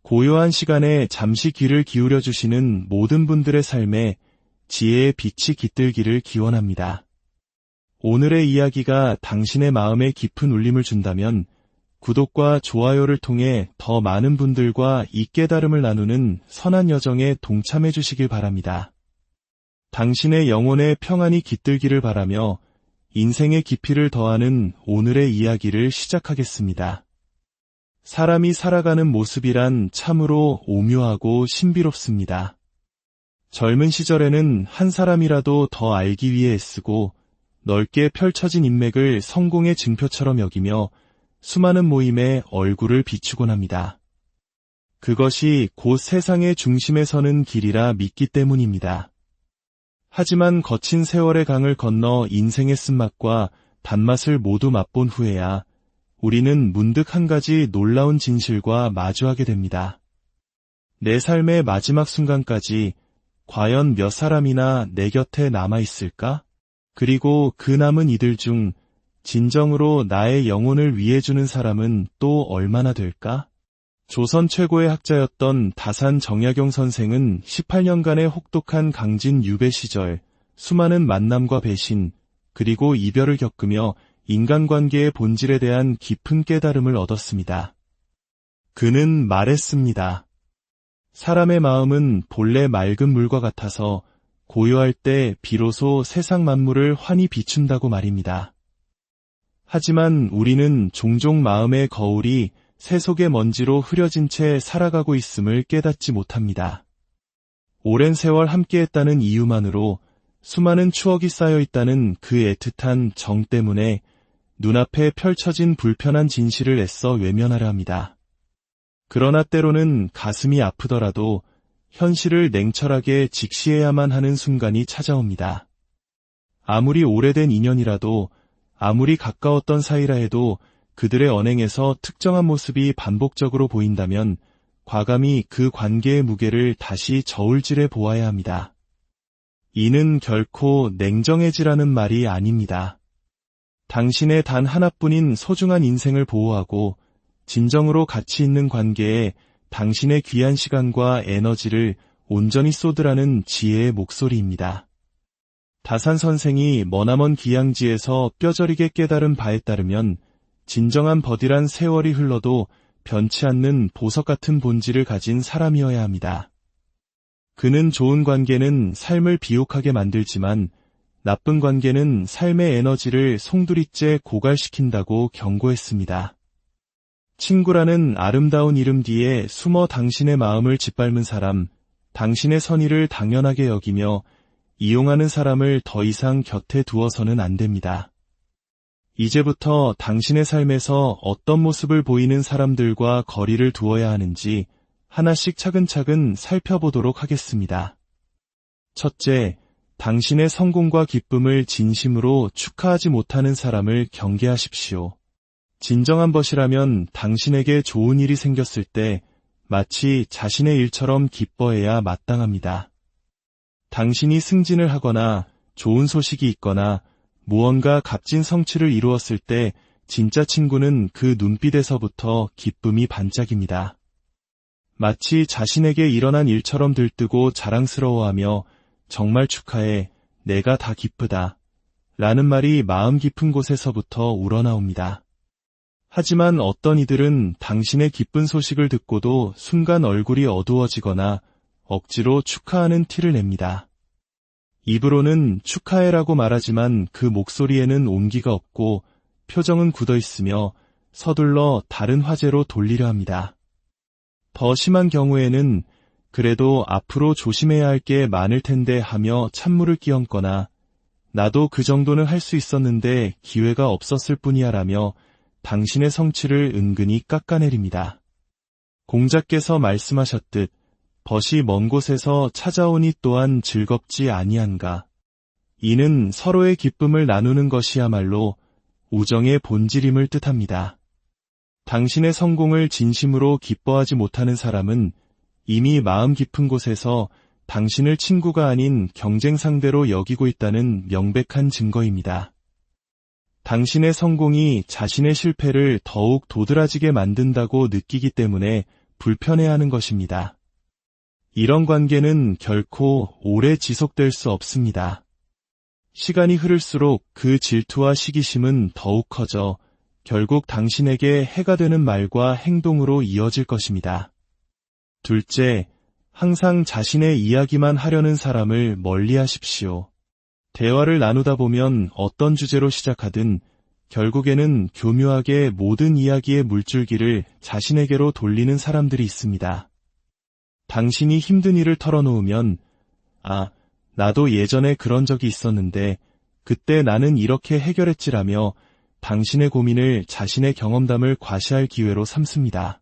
고요한 시간에 잠시 귀를 기울여 주시는 모든 분들의 삶에 지혜의 빛이 깃들기를 기원합니다. 오늘의 이야기가 당신의 마음에 깊은 울림을 준다면 구독과 좋아요를 통해 더 많은 분들과 이 깨달음을 나누는 선한 여정에 동참해 주시길 바랍니다. 당신의 영혼에 평안이 깃들기를 바라며 인생의 깊이를 더하는 오늘의 이야기를 시작하겠습니다. 사람이 살아가는 모습이란 참으로 오묘하고 신비롭습니다. 젊은 시절에는 한 사람이라도 더 알기 위해 애쓰고 넓게 펼쳐진 인맥을 성공의 증표처럼 여기며 수많은 모임에 얼굴을 비추곤 합니다. 그것이 곧 세상의 중심에 서는 길이라 믿기 때문입니다. 하지만 거친 세월의 강을 건너 인생의 쓴맛과 단맛을 모두 맛본 후에야 우리는 문득 한 가지 놀라운 진실과 마주하게 됩니다. 내 삶의 마지막 순간까지 과연 몇 사람이나 내 곁에 남아있을까? 그리고 그 남은 이들 중 진정으로 나의 영혼을 위해주는 사람은 또 얼마나 될까? 조선 최고의 학자였던 다산 정약용 선생은 18년간의 혹독한 강진 유배 시절 수많은 만남과 배신, 그리고 이별을 겪으며 인간관계의 본질에 대한 깊은 깨달음을 얻었습니다. 그는 말했습니다. 사람의 마음은 본래 맑은 물과 같아서 고요할 때 비로소 세상 만물을 환히 비춘다고 말입니다. 하지만 우리는 종종 마음의 거울이 새 속의 먼지로 흐려진 채 살아가고 있음을 깨닫지 못합니다. 오랜 세월 함께했다는 이유만으로 수많은 추억이 쌓여 있다는 그 애틋한 정 때문에 눈앞에 펼쳐진 불편한 진실을 애써 외면하려 합니다. 그러나 때로는 가슴이 아프더라도 현실을 냉철하게 직시해야만 하는 순간이 찾아옵니다. 아무리 오래된 인연이라도, 아무리 가까웠던 사이라 해도 그들의 언행에서 특정한 모습이 반복적으로 보인다면 과감히 그 관계의 무게를 다시 저울질해 보아야 합니다. 이는 결코 냉정해지라는 말이 아닙니다. 당신의 단 하나뿐인 소중한 인생을 보호하고 진정으로 가치 있는 관계에 당신의 귀한 시간과 에너지를 온전히 쏟으라는 지혜의 목소리입니다. 다산 선생이 머나먼 기양지에서 뼈저리게 깨달은 바에 따르면 진정한 버디란 세월이 흘러도 변치 않는 보석 같은 본질을 가진 사람이어야 합니다. 그는 좋은 관계는 삶을 비옥하게 만들지만 나쁜 관계는 삶의 에너지를 송두리째 고갈시킨다고 경고했습니다. 친구라는 아름다운 이름 뒤에 숨어 당신의 마음을 짓밟은 사람, 당신의 선의를 당연하게 여기며 이용하는 사람을 더 이상 곁에 두어서는 안 됩니다. 이제부터 당신의 삶에서 어떤 모습을 보이는 사람들과 거리를 두어야 하는지 하나씩 차근차근 살펴보도록 하겠습니다. 첫째, 당신의 성공과 기쁨을 진심으로 축하하지 못하는 사람을 경계하십시오. 진정한 벗이라면 당신에게 좋은 일이 생겼을 때 마치 자신의 일처럼 기뻐해야 마땅합니다. 당신이 승진을 하거나 좋은 소식이 있거나 무언가 값진 성취를 이루었을 때 진짜 친구는 그 눈빛에서부터 기쁨이 반짝입니다. 마치 자신에게 일어난 일처럼 들뜨고 자랑스러워하며 정말 축하해, 내가 다 기쁘다 라는 말이 마음 깊은 곳에서부터 우러나옵니다. 하지만 어떤 이들은 당신의 기쁜 소식을 듣고도 순간 얼굴이 어두워지거나 억지로 축하하는 티를 냅니다. 입으로는 축하해라고 말하지만 그 목소리에는 온기가 없고 표정은 굳어있으며 서둘러 다른 화제로 돌리려 합니다. 더 심한 경우에는 그래도 앞으로 조심해야 할 게 많을 텐데 하며 찬물을 끼얹거나 나도 그 정도는 할 수 있었는데 기회가 없었을 뿐이야 라며 당신의 성취를 은근히 깎아내립니다. 공자께서 말씀하셨듯 벗이 먼 곳에서 찾아오니 또한 즐겁지 아니한가. 이는 서로의 기쁨을 나누는 것이야말로 우정의 본질임을 뜻합니다. 당신의 성공을 진심으로 기뻐하지 못하는 사람은 이미 마음 깊은 곳에서 당신을 친구가 아닌 경쟁 상대로 여기고 있다는 명백한 증거입니다. 당신의 성공이 자신의 실패를 더욱 도드라지게 만든다고 느끼기 때문에 불편해하는 것입니다. 이런 관계는 결코 오래 지속될 수 없습니다. 시간이 흐를수록 그 질투와 시기심은 더욱 커져 결국 당신에게 해가 되는 말과 행동으로 이어질 것입니다. 둘째, 항상 자신의 이야기만 하려는 사람을 멀리하십시오. 대화를 나누다 보면 어떤 주제로 시작하든 결국에는 교묘하게 모든 이야기의 물줄기를 자신에게로 돌리는 사람들이 있습니다. 당신이 힘든 일을 털어놓으면 나도 예전에 그런 적이 있었는데 그때 나는 이렇게 해결했지라며 당신의 고민을 자신의 경험담을 과시할 기회로 삼습니다.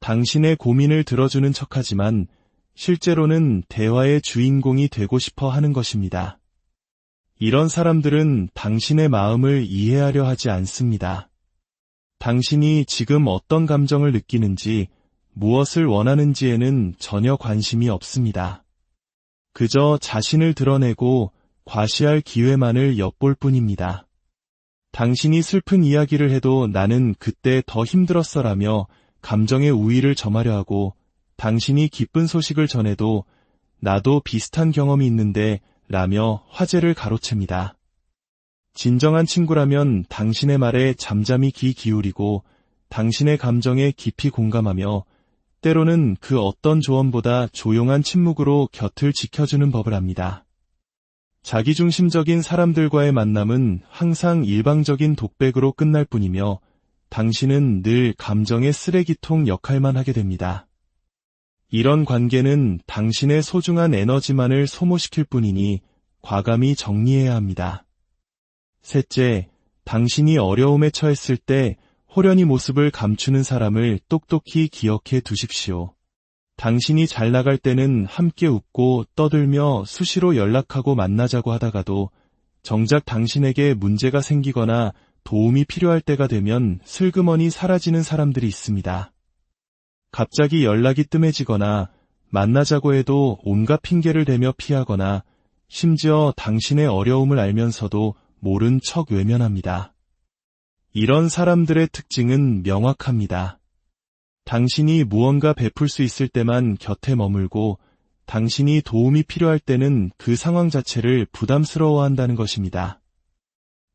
당신의 고민을 들어주는 척하지만 실제로는 대화의 주인공이 되고 싶어 하는 것입니다. 이런 사람들은 당신의 마음을 이해하려 하지 않습니다. 당신이 지금 어떤 감정을 느끼는지, 무엇을 원하는지에는 전혀 관심이 없습니다. 그저 자신을 드러내고 과시할 기회만을 엿볼 뿐입니다. 당신이 슬픈 이야기를 해도 나는 그때 더 힘들었어라며 감정의 우위를 점하려 하고, 당신이 기쁜 소식을 전해도 나도 비슷한 경험이 있는데 라며 화제를 가로챕니다. 진정한 친구라면 당신의 말에 잠잠히 귀 기울이고 당신의 감정에 깊이 공감하며 때로는 그 어떤 조언보다 조용한 침묵으로 곁을 지켜주는 법을 압니다. 자기중심적인 사람들과의 만남은 항상 일방적인 독백으로 끝날 뿐이며 당신은 늘 감정의 쓰레기통 역할만 하게 됩니다. 이런 관계는 당신의 소중한 에너지만을 소모시킬 뿐이니 과감히 정리해야 합니다. 셋째, 당신이 어려움에 처했을 때 호련히 모습을 감추는 사람을 똑똑히 기억해 두십시오. 당신이 잘 나갈 때는 함께 웃고 떠들며 수시로 연락하고 만나자고 하다가도 정작 당신에게 문제가 생기거나 도움이 필요할 때가 되면 슬그머니 사라지는 사람들이 있습니다. 갑자기 연락이 뜸해지거나 만나자고 해도 온갖 핑계를 대며 피하거나 심지어 당신의 어려움을 알면서도 모른 척 외면합니다. 이런 사람들의 특징은 명확합니다. 당신이 무언가 베풀 수 있을 때만 곁에 머물고 당신이 도움이 필요할 때는 그 상황 자체를 부담스러워한다는 것입니다.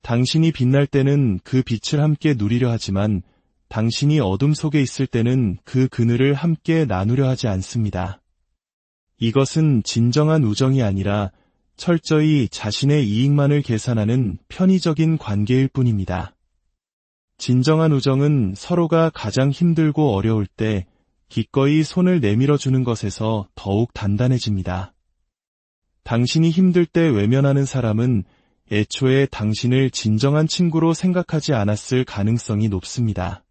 당신이 빛날 때는 그 빛을 함께 누리려 하지만 당신이 어둠 속에 있을 때는 그 그늘을 함께 나누려 하지 않습니다. 이것은 진정한 우정이 아니라 철저히 자신의 이익만을 계산하는 편의적인 관계일 뿐입니다. 진정한 우정은 서로가 가장 힘들고 어려울 때 기꺼이 손을 내밀어 주는 것에서 더욱 단단해집니다. 당신이 힘들 때 외면하는 사람은 애초에 당신을 진정한 친구로 생각하지 않았을 가능성이 높습니다.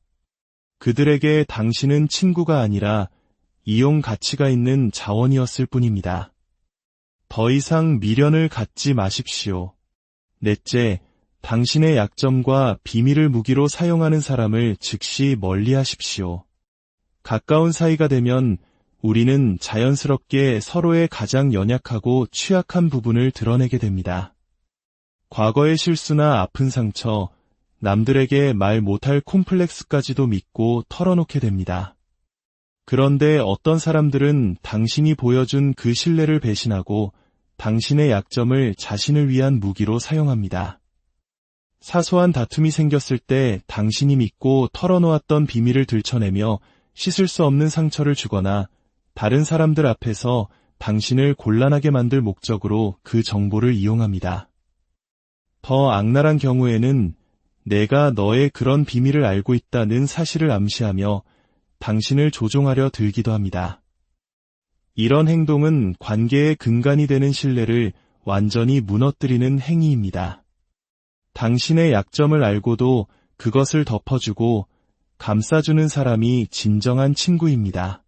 그들에게 당신은 친구가 아니라 이용 가치가 있는 자원이었을 뿐입니다. 더 이상 미련을 갖지 마십시오. 넷째, 당신의 약점과 비밀을 무기로 사용하는 사람을 즉시 멀리하십시오. 가까운 사이가 되면 우리는 자연스럽게 서로의 가장 연약하고 취약한 부분을 드러내게 됩니다. 과거의 실수나 아픈 상처, 남들에게 말 못할 콤플렉스까지도 믿고 털어놓게 됩니다. 그런데 어떤 사람들은 당신이 보여준 그 신뢰를 배신하고 당신의 약점을 자신을 위한 무기로 사용합니다. 사소한 다툼이 생겼을 때 당신이 믿고 털어놓았던 비밀을 들춰내며 씻을 수 없는 상처를 주거나 다른 사람들 앞에서 당신을 곤란하게 만들 목적으로 그 정보를 이용합니다. 더 악랄한 경우에는 내가 너의 그런 비밀을 알고 있다는 사실을 암시하며 당신을 조종하려 들기도 합니다. 이런 행동은 관계의 근간이 되는 신뢰를 완전히 무너뜨리는 행위입니다. 당신의 약점을 알고도 그것을 덮어주고 감싸주는 사람이 진정한 친구입니다.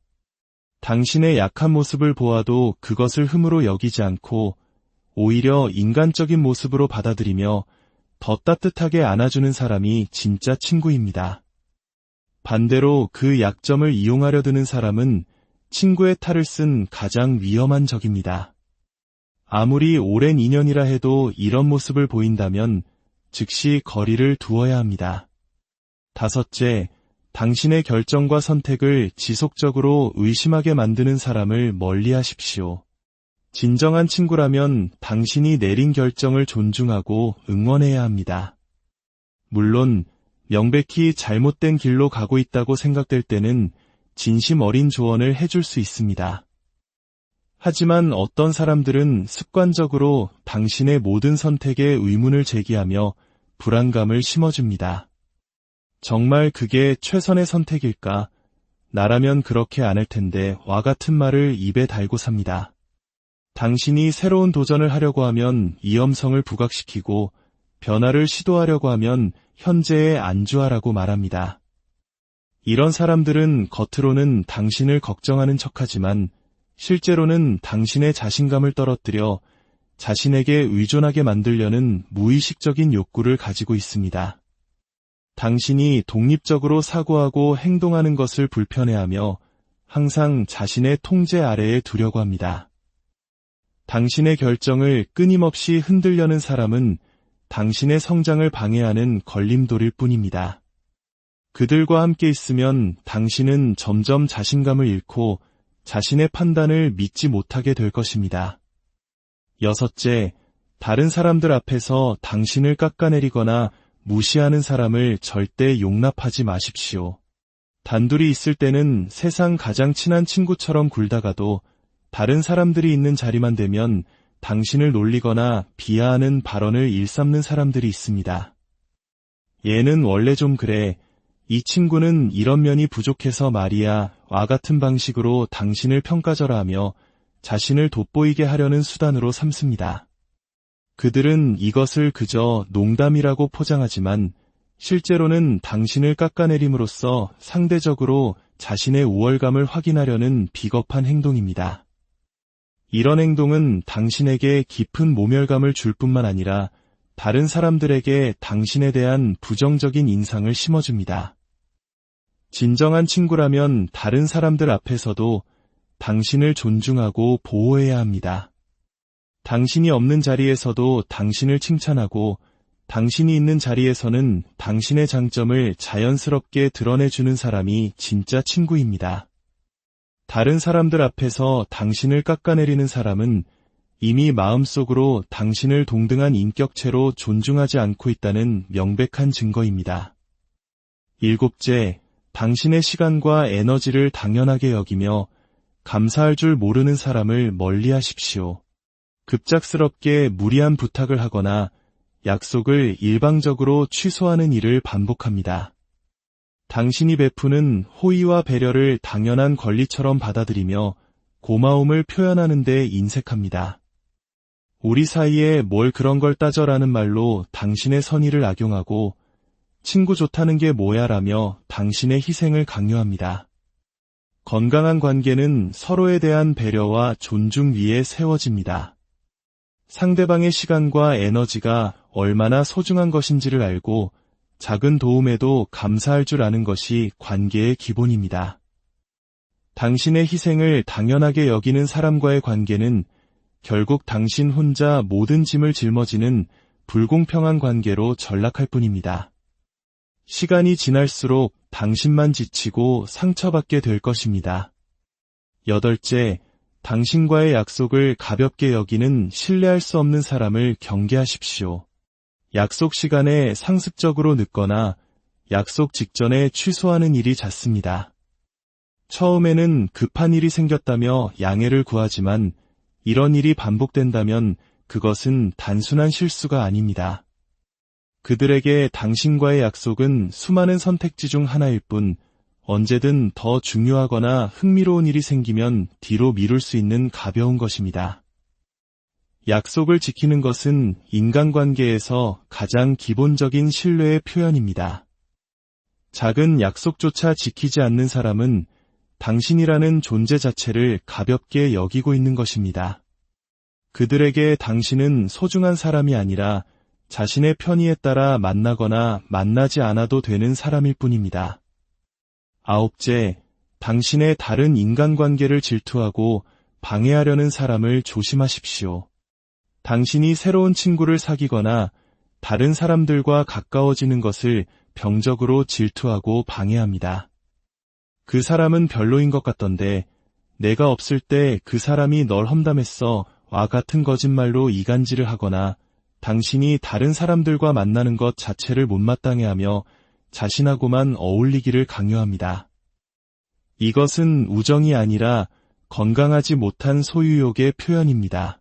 당신의 약한 모습을 보아도 그것을 흠으로 여기지 않고 오히려 인간적인 모습으로 받아들이며 더 따뜻하게 안아주는 사람이 진짜 친구입니다. 반대로 그 약점을 이용하려 드는 사람은 친구의 탈을 쓴 가장 위험한 적입니다. 아무리 오랜 인연이라 해도 이런 모습을 보인다면 즉시 거리를 두어야 합니다. 다섯째, 당신의 결정과 선택을 지속적으로 의심하게 만드는 사람을 멀리하십시오. 진정한 친구라면 당신이 내린 결정을 존중하고 응원해야 합니다. 물론 명백히 잘못된 길로 가고 있다고 생각될 때는 진심 어린 조언을 해줄 수 있습니다. 하지만 어떤 사람들은 습관적으로 당신의 모든 선택에 의문을 제기하며 불안감을 심어줍니다. 정말 그게 최선의 선택일까? 나라면 그렇게 안 할 텐데 와 같은 말을 입에 달고 삽니다. 당신이 새로운 도전을 하려고 하면 위험성을 부각시키고 변화를 시도하려고 하면 현재에 안주하라고 말합니다. 이런 사람들은 겉으로는 당신을 걱정하는 척하지만 실제로는 당신의 자신감을 떨어뜨려 자신에게 의존하게 만들려는 무의식적인 욕구를 가지고 있습니다. 당신이 독립적으로 사고하고 행동하는 것을 불편해하며 항상 자신의 통제 아래에 두려고 합니다. 당신의 결정을 끊임없이 흔들려는 사람은 당신의 성장을 방해하는 걸림돌일 뿐입니다. 그들과 함께 있으면 당신은 점점 자신감을 잃고 자신의 판단을 믿지 못하게 될 것입니다. 여섯째, 다른 사람들 앞에서 당신을 깎아내리거나 무시하는 사람을 절대 용납하지 마십시오. 단둘이 있을 때는 세상 가장 친한 친구처럼 굴다가도 다른 사람들이 있는 자리만 되면 당신을 놀리거나 비하하는 발언을 일삼는 사람들이 있습니다. 얘는 원래 좀 그래. 이 친구는 이런 면이 부족해서 말이야. 와 같은 방식으로 당신을 평가절하하며 자신을 돋보이게 하려는 수단으로 삼습니다. 그들은 이것을 그저 농담이라고 포장하지만 실제로는 당신을 깎아내림으로써 상대적으로 자신의 우월감을 확인하려는 비겁한 행동입니다. 이런 행동은 당신에게 깊은 모멸감을 줄 뿐만 아니라 다른 사람들에게 당신에 대한 부정적인 인상을 심어줍니다. 진정한 친구라면 다른 사람들 앞에서도 당신을 존중하고 보호해야 합니다. 당신이 없는 자리에서도 당신을 칭찬하고 당신이 있는 자리에서는 당신의 장점을 자연스럽게 드러내주는 사람이 진짜 친구입니다. 다른 사람들 앞에서 당신을 깎아내리는 사람은 이미 마음속으로 당신을 동등한 인격체로 존중하지 않고 있다는 명백한 증거입니다. 일곱째, 당신의 시간과 에너지를 당연하게 여기며 감사할 줄 모르는 사람을 멀리하십시오. 급작스럽게 무리한 부탁을 하거나 약속을 일방적으로 취소하는 일을 반복합니다. 당신이 베푸는 호의와 배려를 당연한 권리처럼 받아들이며 고마움을 표현하는 데 인색합니다. 우리 사이에 뭘 그런 걸 따져라는 말로 당신의 선의를 악용하고 친구 좋다는 게 뭐야라며 당신의 희생을 강요합니다. 건강한 관계는 서로에 대한 배려와 존중 위에 세워집니다. 상대방의 시간과 에너지가 얼마나 소중한 것인지를 알고 작은 도움에도 감사할 줄 아는 것이 관계의 기본입니다. 당신의 희생을 당연하게 여기는 사람과의 관계는 결국 당신 혼자 모든 짐을 짊어지는 불공평한 관계로 전락할 뿐입니다. 시간이 지날수록 당신만 지치고 상처받게 될 것입니다. 여덟째, 당신과의 약속을 가볍게 여기는 신뢰할 수 없는 사람을 경계하십시오. 약속 시간에 상습적으로 늦거나 약속 직전에 취소하는 일이 잦습니다. 처음에는 급한 일이 생겼다며 양해를 구하지만 이런 일이 반복된다면 그것은 단순한 실수가 아닙니다. 그들에게 당신과의 약속은 수많은 선택지 중 하나일 뿐 언제든 더 중요하거나 흥미로운 일이 생기면 뒤로 미룰 수 있는 가벼운 것입니다. 약속을 지키는 것은 인간관계에서 가장 기본적인 신뢰의 표현입니다. 작은 약속조차 지키지 않는 사람은 당신이라는 존재 자체를 가볍게 여기고 있는 것입니다. 그들에게 당신은 소중한 사람이 아니라 자신의 편의에 따라 만나거나 만나지 않아도 되는 사람일 뿐입니다. 아홉째, 당신의 다른 인간관계를 질투하고 방해하려는 사람을 조심하십시오. 당신이 새로운 친구를 사귀거나 다른 사람들과 가까워지는 것을 병적으로 질투하고 방해합니다. 그 사람은 별로인 것 같던데 내가 없을 때 그 사람이 널 험담했어 와 같은 거짓말로 이간질을 하거나 당신이 다른 사람들과 만나는 것 자체를 못마땅해하며 자신하고만 어울리기를 강요합니다. 이것은 우정이 아니라 건강하지 못한 소유욕의 표현입니다.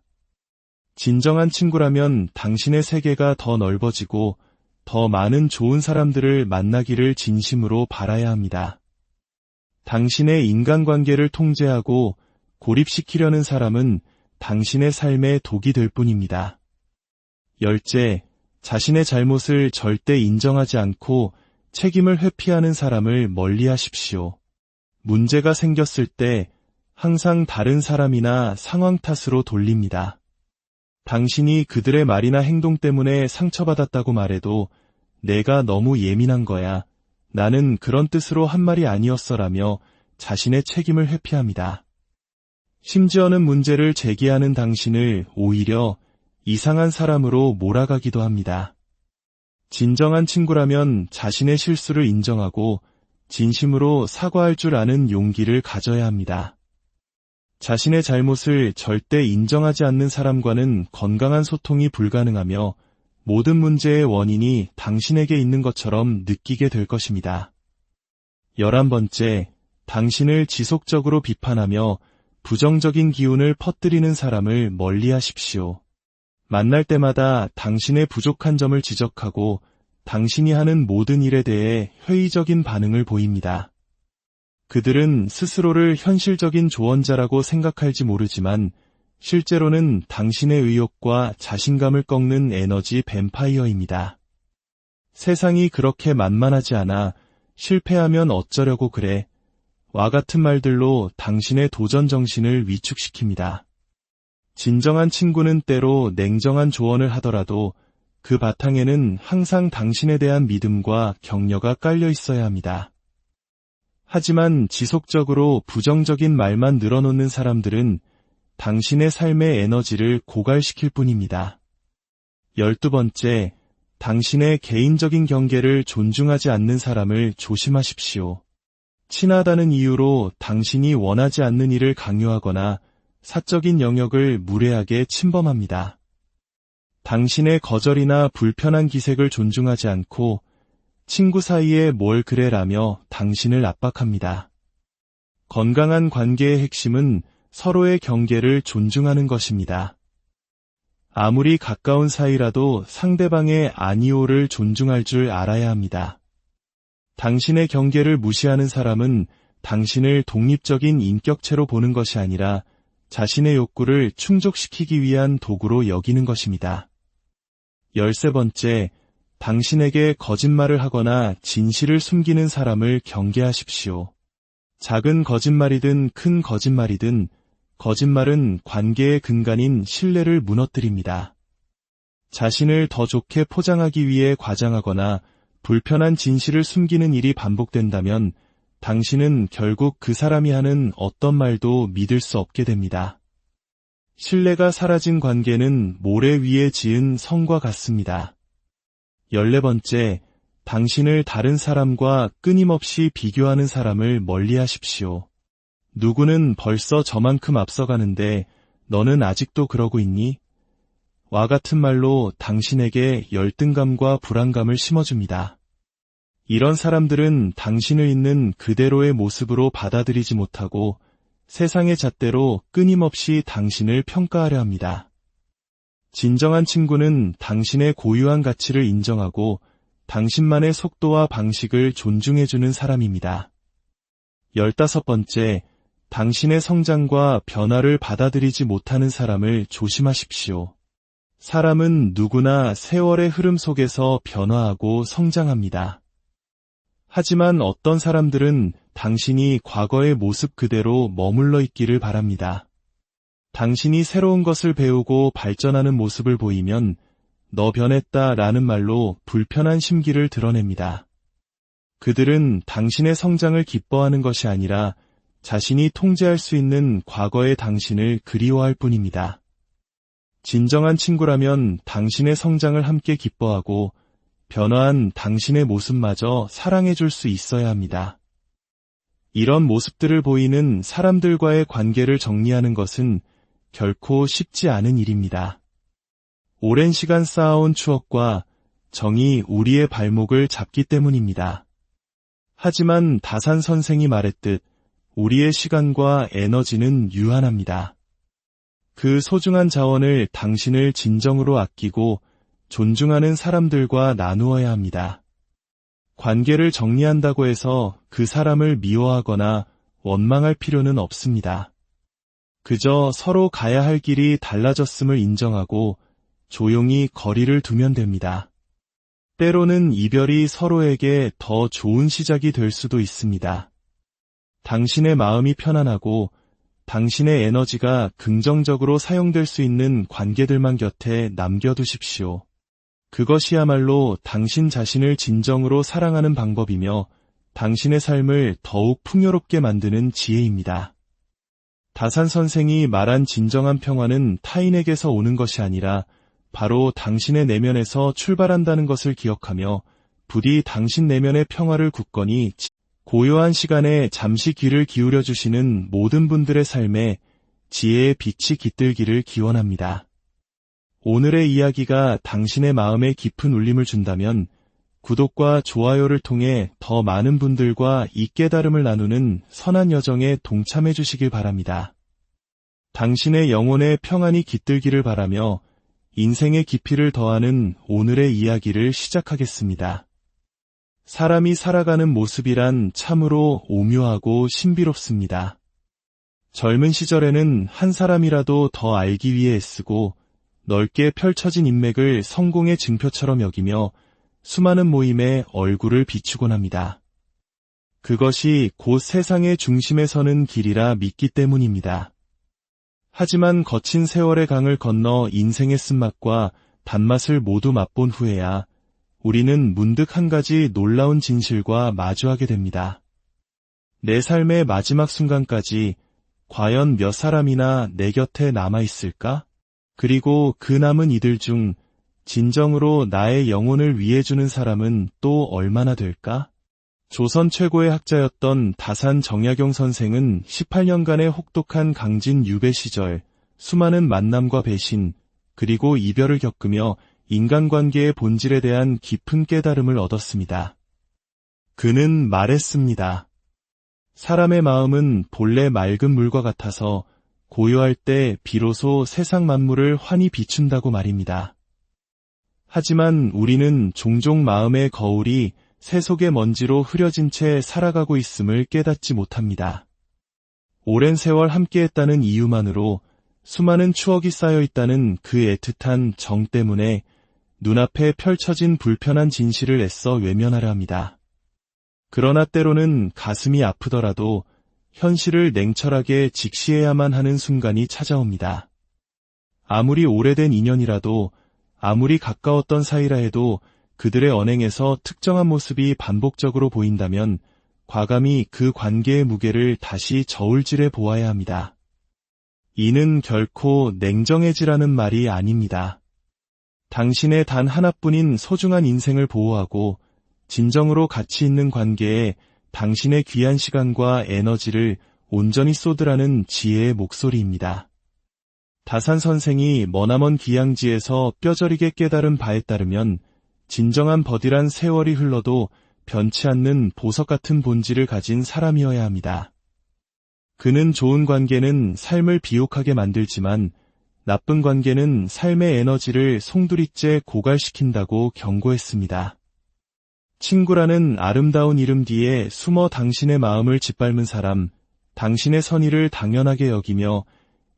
진정한 친구라면 당신의 세계가 더 넓어지고 더 많은 좋은 사람들을 만나기를 진심으로 바라야 합니다. 당신의 인간관계를 통제하고 고립시키려는 사람은 당신의 삶에 독이 될 뿐입니다. 열째, 자신의 잘못을 절대 인정하지 않고 책임을 회피하는 사람을 멀리하십시오. 문제가 생겼을 때 항상 다른 사람이나 상황 탓으로 돌립니다. 당신이 그들의 말이나 행동 때문에 상처받았다고 말해도 내가 너무 예민한 거야. 나는 그런 뜻으로 한 말이 아니었어라며 자신의 책임을 회피합니다. 심지어는 문제를 제기하는 당신을 오히려 이상한 사람으로 몰아가기도 합니다. 진정한 친구라면 자신의 실수를 인정하고 진심으로 사과할 줄 아는 용기를 가져야 합니다. 자신의 잘못을 절대 인정하지 않는 사람과는 건강한 소통이 불가능하며 모든 문제의 원인이 당신에게 있는 것처럼 느끼게 될 것입니다. 11번째, 당신을 지속적으로 비판하며 부정적인 기운을 퍼뜨리는 사람을 멀리하십시오. 만날 때마다 당신의 부족한 점을 지적하고 당신이 하는 모든 일에 대해 회의적인 반응을 보입니다. 그들은 스스로를 현실적인 조언자라고 생각할지 모르지만 실제로는 당신의 의욕과 자신감을 꺾는 에너지 뱀파이어입니다. 세상이 그렇게 만만하지 않아 실패하면 어쩌려고 그래. 와 같은 말들로 당신의 도전 정신을 위축시킵니다. 진정한 친구는 때로 냉정한 조언을 하더라도 그 바탕에는 항상 당신에 대한 믿음과 격려가 깔려 있어야 합니다. 하지만 지속적으로 부정적인 말만 늘어놓는 사람들은 당신의 삶의 에너지를 고갈시킬 뿐입니다. 12번째, 당신의 개인적인 경계를 존중하지 않는 사람을 조심하십시오. 친하다는 이유로 당신이 원하지 않는 일을 강요하거나 사적인 영역을 무례하게 침범합니다. 당신의 거절이나 불편한 기색을 존중하지 않고 친구 사이에 뭘 그래라며 당신을 압박합니다. 건강한 관계의 핵심은 서로의 경계를 존중하는 것입니다. 아무리 가까운 사이라도 상대방의 아니오를 존중할 줄 알아야 합니다. 당신의 경계를 무시하는 사람은 당신을 독립적인 인격체로 보는 것이 아니라 자신의 욕구를 충족시키기 위한 도구로 여기는 것입니다. 13번째, 당신에게 거짓말을 하거나 진실을 숨기는 사람을 경계하십시오. 작은 거짓말이든 큰 거짓말이든 거짓말은 관계의 근간인 신뢰를 무너뜨립니다. 자신을 더 좋게 포장하기 위해 과장하거나 불편한 진실을 숨기는 일이 반복된다면 당신은 결국 그 사람이 하는 어떤 말도 믿을 수 없게 됩니다. 신뢰가 사라진 관계는 모래 위에 지은 성과 같습니다. 14번째, 당신을 다른 사람과 끊임없이 비교하는 사람을 멀리하십시오. 누구는 벌써 저만큼 앞서가는데 너는 아직도 그러고 있니? 와 같은 말로 당신에게 열등감과 불안감을 심어줍니다. 이런 사람들은 당신을 있는 그대로의 모습으로 받아들이지 못하고 세상의 잣대로 끊임없이 당신을 평가하려 합니다. 진정한 친구는 당신의 고유한 가치를 인정하고 당신만의 속도와 방식을 존중해주는 사람입니다. 15번째, 당신의 성장과 변화를 받아들이지 못하는 사람을 조심하십시오. 사람은 누구나 세월의 흐름 속에서 변화하고 성장합니다. 하지만 어떤 사람들은 당신이 과거의 모습 그대로 머물러 있기를 바랍니다. 당신이 새로운 것을 배우고 발전하는 모습을 보이면 너 변했다 라는 말로 불편한 심기를 드러냅니다. 그들은 당신의 성장을 기뻐하는 것이 아니라 자신이 통제할 수 있는 과거의 당신을 그리워할 뿐입니다. 진정한 친구라면 당신의 성장을 함께 기뻐하고 변화한 당신의 모습마저 사랑해줄 수 있어야 합니다. 이런 모습들을 보이는 사람들과의 관계를 정리하는 것은 결코 쉽지 않은 일입니다. 오랜 시간 쌓아온 추억과 정이 우리의 발목을 잡기 때문입니다. 하지만 다산 선생이 말했듯 우리의 시간과 에너지는 유한합니다. 그 소중한 자원을 당신을 진정으로 아끼고 존중하는 사람들과 나누어야 합니다. 관계를 정리한다고 해서 그 사람을 미워하거나 원망할 필요는 없습니다. 그저 서로 가야 할 길이 달라졌음을 인정하고 조용히 거리를 두면 됩니다. 때로는 이별이 서로에게 더 좋은 시작이 될 수도 있습니다. 당신의 마음이 편안하고 당신의 에너지가 긍정적으로 사용될 수 있는 관계들만 곁에 남겨두십시오. 그것이야말로 당신 자신을 진정으로 사랑하는 방법이며 당신의 삶을 더욱 풍요롭게 만드는 지혜입니다. 다산 선생이 말한 진정한 평화는 타인에게서 오는 것이 아니라 바로 당신의 내면에서 출발한다는 것을 기억하며 부디 당신 내면의 평화를 굳건히 고요한 시간에 잠시 귀를 기울여 주시는 모든 분들의 삶에 지혜의 빛이 깃들기를 기원합니다. 오늘의 이야기가 당신의 마음에 깊은 울림을 준다면 구독과 좋아요를 통해 더 많은 분들과 이 깨달음을 나누는 선한 여정에 동참해 주시길 바랍니다. 당신의 영혼의 평안이 깃들기를 바라며 인생의 깊이를 더하는 오늘의 이야기를 시작하겠습니다. 사람이 살아가는 모습이란 참으로 오묘하고 신비롭습니다. 젊은 시절에는 한 사람이라도 더 알기 위해 애쓰고 넓게 펼쳐진 인맥을 성공의 증표처럼 여기며 수많은 모임에 얼굴을 비추곤 합니다. 그것이 곧 세상의 중심에 서는 길이라 믿기 때문입니다. 하지만 거친 세월의 강을 건너 인생의 쓴맛과 단맛을 모두 맛본 후에야 우리는 문득 한 가지 놀라운 진실과 마주하게 됩니다. 내 삶의 마지막 순간까지 과연 몇 사람이나 내 곁에 남아있을까? 그리고 그 남은 이들 중 진정으로 나의 영혼을 위해주는 사람은 또 얼마나 될까? 조선 최고의 학자였던 다산 정약용 선생은 18년간의 혹독한 강진 유배 시절 수많은 만남과 배신, 그리고 이별을 겪으며 인간관계의 본질에 대한 깊은 깨달음을 얻었습니다. 그는 말했습니다. 사람의 마음은 본래 맑은 물과 같아서 고요할 때 비로소 세상 만물을 환히 비춘다고 말입니다. 하지만 우리는 종종 마음의 거울이 세속의 먼지로 흐려진 채 살아가고 있음을 깨닫지 못합니다. 오랜 세월 함께했다는 이유만으로 수많은 추억이 쌓여 있다는 그 애틋한 정 때문에 눈앞에 펼쳐진 불편한 진실을 애써 외면하려 합니다. 그러나 때로는 가슴이 아프더라도 현실을 냉철하게 직시해야만 하는 순간이 찾아옵니다. 아무리 오래된 인연이라도, 아무리 가까웠던 사이라 해도 그들의 언행에서 특정한 모습이 반복적으로 보인다면 과감히 그 관계의 무게를 다시 저울질해 보아야 합니다. 이는 결코 냉정해지라는 말이 아닙니다. 당신의 단 하나뿐인 소중한 인생을 보호하고 진정으로 가치 있는 관계에 당신의 귀한 시간과 에너지를 온전히 쏟으라는 지혜의 목소리입니다. 다산 선생이 머나먼 귀향지에서 뼈저리게 깨달은 바에 따르면 진정한 버디란 세월이 흘러도 변치 않는 보석 같은 본질을 가진 사람이어야 합니다. 그는 좋은 관계는 삶을 비옥하게 만들지만 나쁜 관계는 삶의 에너지를 송두리째 고갈시킨다고 경고했습니다. 친구라는 아름다운 이름 뒤에 숨어 당신의 마음을 짓밟은 사람, 당신의 선의를 당연하게 여기며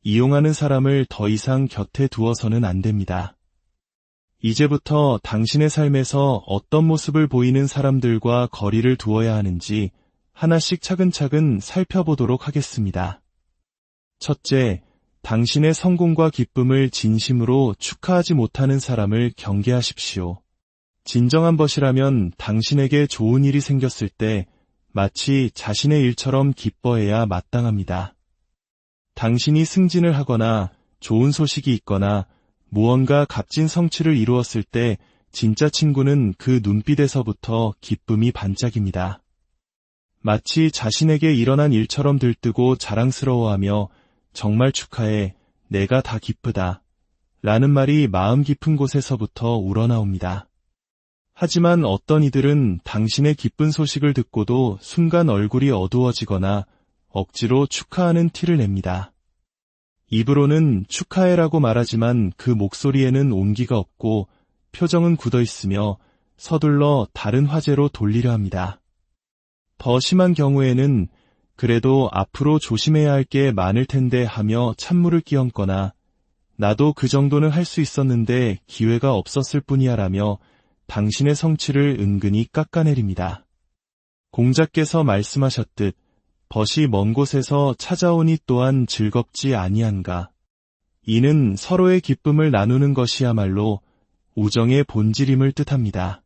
이용하는 사람을 더 이상 곁에 두어서는 안 됩니다. 이제부터 당신의 삶에서 어떤 모습을 보이는 사람들과 거리를 두어야 하는지 하나씩 차근차근 살펴보도록 하겠습니다. 첫째, 당신의 성공과 기쁨을 진심으로 축하하지 못하는 사람을 경계하십시오. 진정한 벗이라면 당신에게 좋은 일이 생겼을 때 마치 자신의 일처럼 기뻐해야 마땅합니다. 당신이 승진을 하거나 좋은 소식이 있거나 무언가 값진 성취를 이루었을 때 진짜 친구는 그 눈빛에서부터 기쁨이 반짝입니다. 마치 자신에게 일어난 일처럼 들뜨고 자랑스러워하며 정말 축하해, 내가 다 기쁘다 라는 말이 마음 깊은 곳에서부터 우러나옵니다. 하지만 어떤 이들은 당신의 기쁜 소식을 듣고도 순간 얼굴이 어두워지거나 억지로 축하하는 티를 냅니다. 입으로는 축하해라고 말하지만 그 목소리에는 온기가 없고 표정은 굳어 있으며 서둘러 다른 화제로 돌리려 합니다. 더 심한 경우에는 그래도 앞으로 조심해야 할 게 많을 텐데 하며 찬물을 끼얹거나 나도 그 정도는 할 수 있었는데 기회가 없었을 뿐이야 라며 당신의 성취를 은근히 깎아내립니다. 공자께서 말씀하셨듯 벗이 먼 곳에서 찾아오니 또한 즐겁지 아니한가. 이는 서로의 기쁨을 나누는 것이야말로 우정의 본질임을 뜻합니다.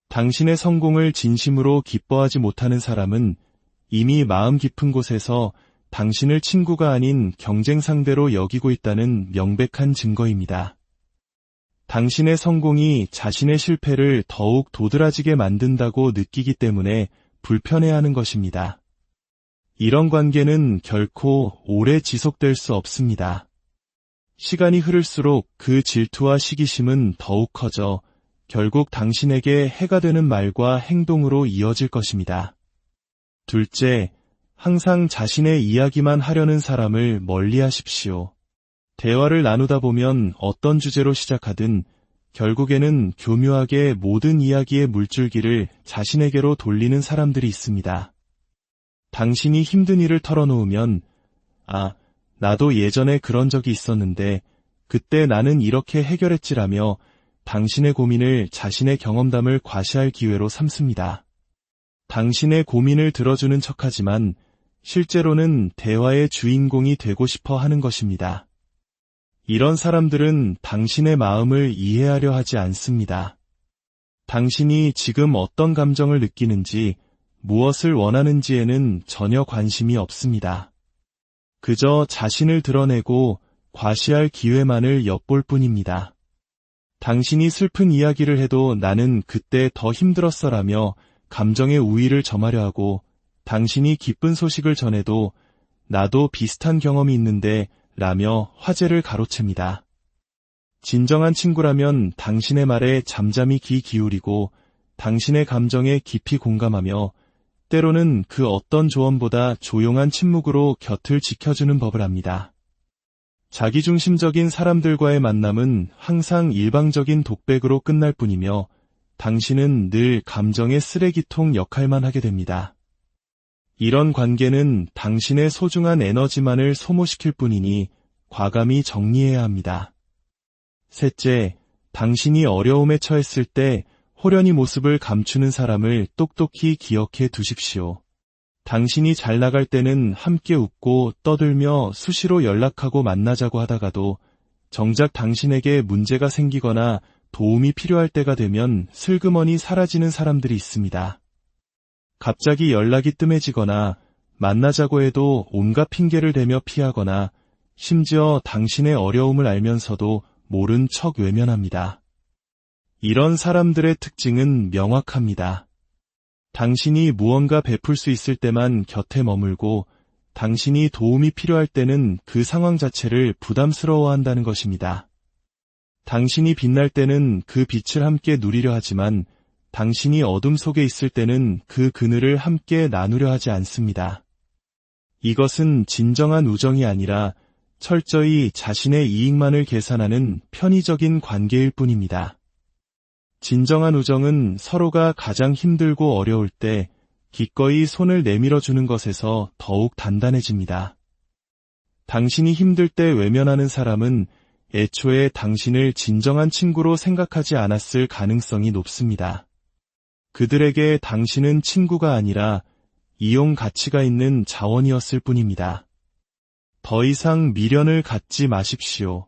당신의 성공을 진심으로 기뻐하지 못하는 사람은 이미 마음 깊은 곳에서 당신을 친구가 아닌 경쟁 상대로 여기고 있다는 명백한 증거입니다. 당신의 성공이 자신의 실패를 더욱 도드라지게 만든다고 느끼기 때문에 불편해하는 것입니다. 이런 관계는 결코 오래 지속될 수 없습니다. 시간이 흐를수록 그 질투와 시기심은 더욱 커져 결국 당신에게 해가 되는 말과 행동으로 이어질 것입니다. 둘째, 항상 자신의 이야기만 하려는 사람을 멀리하십시오. 대화를 나누다 보면 어떤 주제로 시작하든 결국에는 교묘하게 모든 이야기의 물줄기를 자신에게로 돌리는 사람들이 있습니다. 당신이 힘든 일을 털어놓으면 나도 예전에 그런 적이 있었는데 그때 나는 이렇게 해결했지라며 당신의 고민을 자신의 경험담을 과시할 기회로 삼습니다. 당신의 고민을 들어주는 척하지만 실제로는 대화의 주인공이 되고 싶어 하는 것입니다. 이런 사람들은 당신의 마음을 이해하려 하지 않습니다. 당신이 지금 어떤 감정을 느끼는지, 무엇을 원하는지에는 전혀 관심이 없습니다. 그저 자신을 드러내고 과시할 기회만을 엿볼 뿐입니다. 당신이 슬픈 이야기를 해도 나는 그때 더 힘들었어라며 감정의 우위를 점하려 하고, 당신이 기쁜 소식을 전해도 나도 비슷한 경험이 있는데 라며 화제를 가로챕니다. 진정한 친구라면 당신의 말에 잠잠히 귀 기울이고 당신의 감정에 깊이 공감하며 때로는 그 어떤 조언보다 조용한 침묵으로 곁을 지켜주는 법을 압니다. 자기중심적인 사람들과의 만남은 항상 일방적인 독백으로 끝날 뿐이며 당신은 늘 감정의 쓰레기통 역할만 하게 됩니다. 이런 관계는 당신의 소중한 에너지만을 소모시킬 뿐이니 과감히 정리해야 합니다. 셋째, 당신이 어려움에 처했을 때 호련히 모습을 감추는 사람을 똑똑히 기억해 두십시오. 당신이 잘 나갈 때는 함께 웃고 떠들며 수시로 연락하고 만나자고 하다가도 정작 당신에게 문제가 생기거나 도움이 필요할 때가 되면 슬그머니 사라지는 사람들이 있습니다. 갑자기 연락이 뜸해지거나 만나자고 해도 온갖 핑계를 대며 피하거나 심지어 당신의 어려움을 알면서도 모른 척 외면합니다. 이런 사람들의 특징은 명확합니다. 당신이 무언가 베풀 수 있을 때만 곁에 머물고 당신이 도움이 필요할 때는 그 상황 자체를 부담스러워한다는 것입니다. 당신이 빛날 때는 그 빛을 함께 누리려 하지만 당신이 어둠 속에 있을 때는 그 그늘을 함께 나누려 하지 않습니다. 이것은 진정한 우정이 아니라 철저히 자신의 이익만을 계산하는 편의적인 관계일 뿐입니다. 진정한 우정은 서로가 가장 힘들고 어려울 때 기꺼이 손을 내밀어 주는 것에서 더욱 단단해집니다. 당신이 힘들 때 외면하는 사람은 애초에 당신을 진정한 친구로 생각하지 않았을 가능성이 높습니다. 그들에게 당신은 친구가 아니라 이용 가치가 있는 자원이었을 뿐입니다. 더 이상 미련을 갖지 마십시오.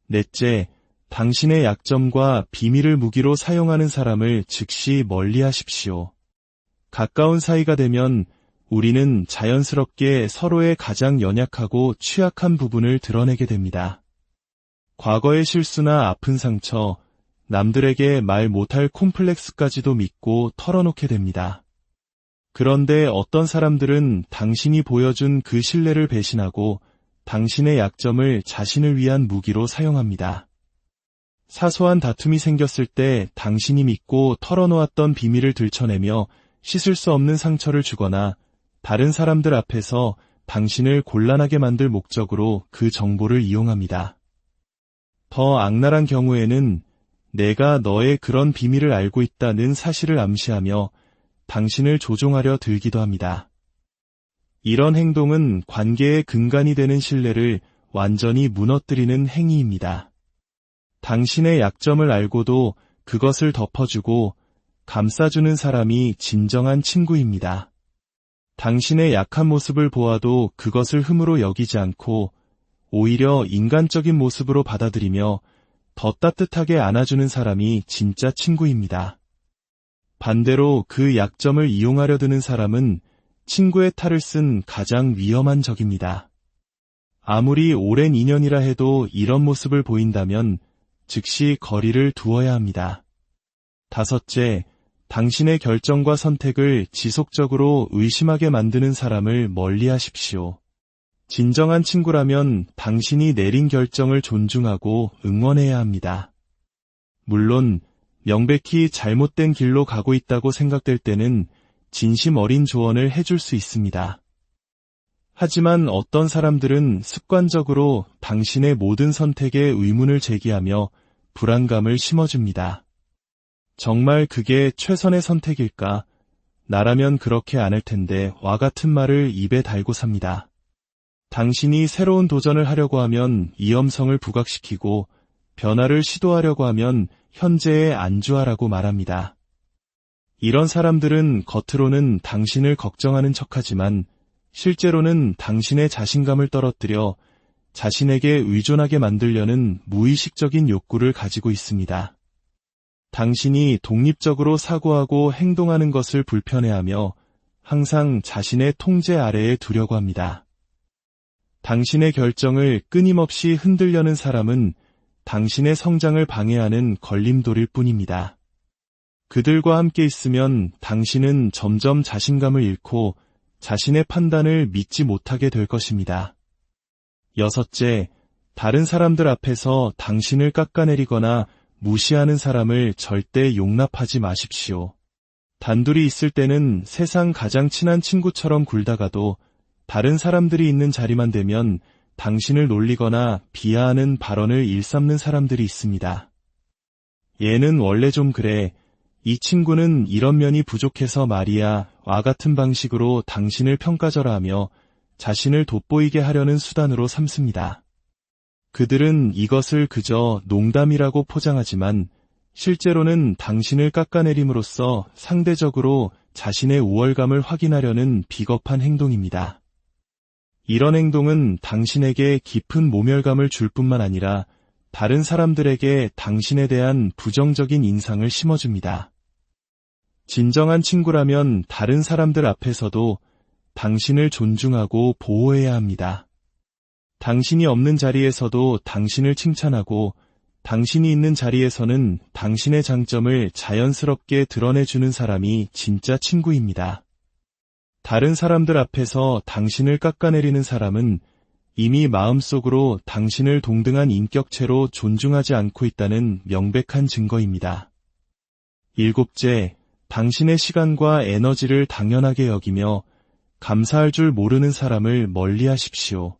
넷째, 당신의 약점과 비밀을 무기로 사용하는 사람을 즉시 멀리하십시오. 가까운 사이가 되면 우리는 자연스럽게 서로의 가장 연약하고 취약한 부분을 드러내게 됩니다. 과거의 실수나 아픈 상처, 남들에게 말 못할 콤플렉스까지도 믿고 털어놓게 됩니다. 그런데 어떤 사람들은 당신이 보여준 그 신뢰를 배신하고 당신의 약점을 자신을 위한 무기로 사용합니다. 사소한 다툼이 생겼을 때 당신이 믿고 털어놓았던 비밀을 들춰내며 씻을 수 없는 상처를 주거나 다른 사람들 앞에서 당신을 곤란하게 만들 목적으로 그 정보를 이용합니다. 더 악랄한 경우에는 내가 너의 그런 비밀을 알고 있다는 사실을 암시하며 당신을 조종하려 들기도 합니다. 이런 행동은 관계의 근간이 되는 신뢰를 완전히 무너뜨리는 행위입니다. 당신의 약점을 알고도 그것을 덮어주고 감싸주는 사람이 진정한 친구입니다. 당신의 약한 모습을 보아도 그것을 흠으로 여기지 않고 오히려 인간적인 모습으로 받아들이며 더 따뜻하게 안아주는 사람이 진짜 친구입니다. 반대로 그 약점을 이용하려 드는 사람은 친구의 탈을 쓴 가장 위험한 적입니다. 아무리 오랜 인연이라 해도 이런 모습을 보인다면 즉시 거리를 두어야 합니다. 다섯째, 당신의 결정과 선택을 지속적으로 의심하게 만드는 사람을 멀리하십시오. 진정한 친구라면 당신이 내린 결정을 존중하고 응원해야 합니다. 물론 명백히 잘못된 길로 가고 있다고 생각될 때는 진심 어린 조언을 해줄 수 있습니다. 하지만 어떤 사람들은 습관적으로 당신의 모든 선택에 의문을 제기하며 불안감을 심어줍니다. 정말 그게 최선의 선택일까? 나라면 그렇게 안 할 텐데 와 같은 말을 입에 달고 삽니다. 당신이 새로운 도전을 하려고 하면 위험성을 부각시키고 변화를 시도하려고 하면 현재에 안주하라고 말합니다. 이런 사람들은 겉으로는 당신을 걱정하는 척하지만 실제로는 당신의 자신감을 떨어뜨려 자신에게 의존하게 만들려는 무의식적인 욕구를 가지고 있습니다. 당신이 독립적으로 사고하고 행동하는 것을 불편해하며 항상 자신의 통제 아래에 두려고 합니다. 당신의 결정을 끊임없이 흔들려는 사람은 당신의 성장을 방해하는 걸림돌일 뿐입니다. 그들과 함께 있으면 당신은 점점 자신감을 잃고 자신의 판단을 믿지 못하게 될 것입니다. 여섯째, 다른 사람들 앞에서 당신을 깎아내리거나 무시하는 사람을 절대 용납하지 마십시오. 단둘이 있을 때는 세상 가장 친한 친구처럼 굴다가도 다른 사람들이 있는 자리만 되면 당신을 놀리거나 비하하는 발언을 일삼는 사람들이 있습니다. 얘는 원래 좀 그래. 이 친구는 이런 면이 부족해서 말이야. 와 같은 방식으로 당신을 평가절하하며 자신을 돋보이게 하려는 수단으로 삼습니다. 그들은 이것을 그저 농담이라고 포장하지만 실제로는 당신을 깎아내림으로써 상대적으로 자신의 우월감을 확인하려는 비겁한 행동입니다. 이런 행동은 당신에게 깊은 모멸감을 줄 뿐만 아니라 다른 사람들에게 당신에 대한 부정적인 인상을 심어줍니다. 진정한 친구라면 다른 사람들 앞에서도 당신을 존중하고 보호해야 합니다. 당신이 없는 자리에서도 당신을 칭찬하고 당신이 있는 자리에서는 당신의 장점을 자연스럽게 드러내주는 사람이 진짜 친구입니다. 다른 사람들 앞에서 당신을 깎아내리는 사람은 이미 마음속으로 당신을 동등한 인격체로 존중하지 않고 있다는 명백한 증거입니다. 일곱째, 당신의 시간과 에너지를 당연하게 여기며 감사할 줄 모르는 사람을 멀리하십시오.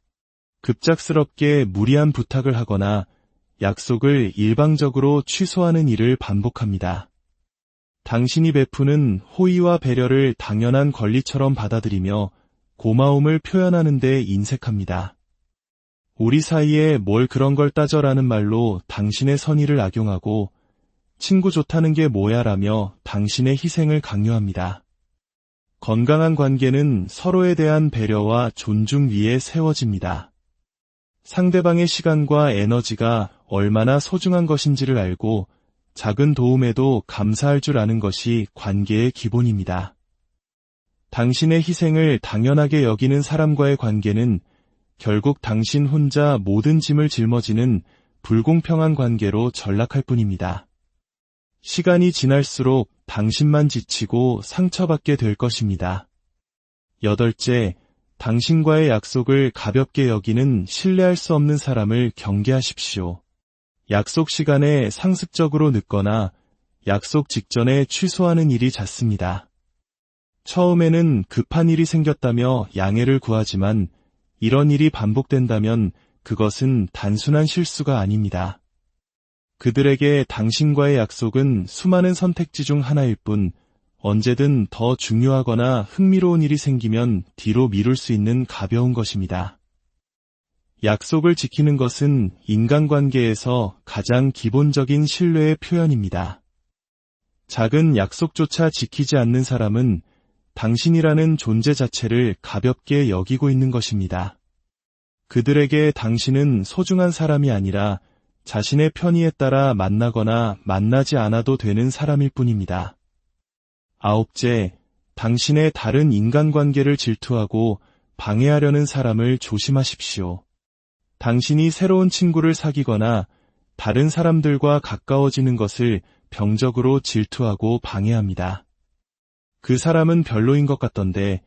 급작스럽게 무리한 부탁을 하거나 약속을 일방적으로 취소하는 일을 반복합니다. 당신이 베푸는 호의와 배려를 당연한 권리처럼 받아들이며 고마움을 표현하는 데 인색합니다. 우리 사이에 뭘 그런 걸 따져라는 말로 당신의 선의를 악용하고 친구 좋다는 게 뭐야라며 당신의 희생을 강요합니다. 건강한 관계는 서로에 대한 배려와 존중 위에 세워집니다. 상대방의 시간과 에너지가 얼마나 소중한 것인지를 알고 작은 도움에도 감사할 줄 아는 것이 관계의 기본입니다. 당신의 희생을 당연하게 여기는 사람과의 관계는 결국 당신 혼자 모든 짐을 짊어지는 불공평한 관계로 전락할 뿐입니다. 시간이 지날수록 당신만 지치고 상처받게 될 것입니다. 8째, 당신과의 약속을 가볍게 여기는 신뢰할 수 없는 사람을 경계하십시오. 약속 시간에 상습적으로 늦거나 약속 직전에 취소하는 일이 잦습니다. 처음에는 급한 일이 생겼다며 양해를 구하지만 이런 일이 반복된다면 그것은 단순한 실수가 아닙니다. 그들에게 당신과의 약속은 수많은 선택지 중 하나일 뿐 언제든 더 중요하거나 흥미로운 일이 생기면 뒤로 미룰 수 있는 가벼운 것입니다. 약속을 지키는 것은 인간관계에서 가장 기본적인 신뢰의 표현입니다. 작은 약속조차 지키지 않는 사람은 당신이라는 존재 자체를 가볍게 여기고 있는 것입니다. 그들에게 당신은 소중한 사람이 아니라 자신의 편의에 따라 만나거나 만나지 않아도 되는 사람일 뿐입니다. 9째, 당신의 다른 인간관계를 질투하고 방해하려는 사람을 조심하십시오. 당신이 새로운 친구를 사귀거나 다른 사람들과 가까워지는 것을 병적으로 질투하고 방해합니다. 그 사람은 별로인 것 같던데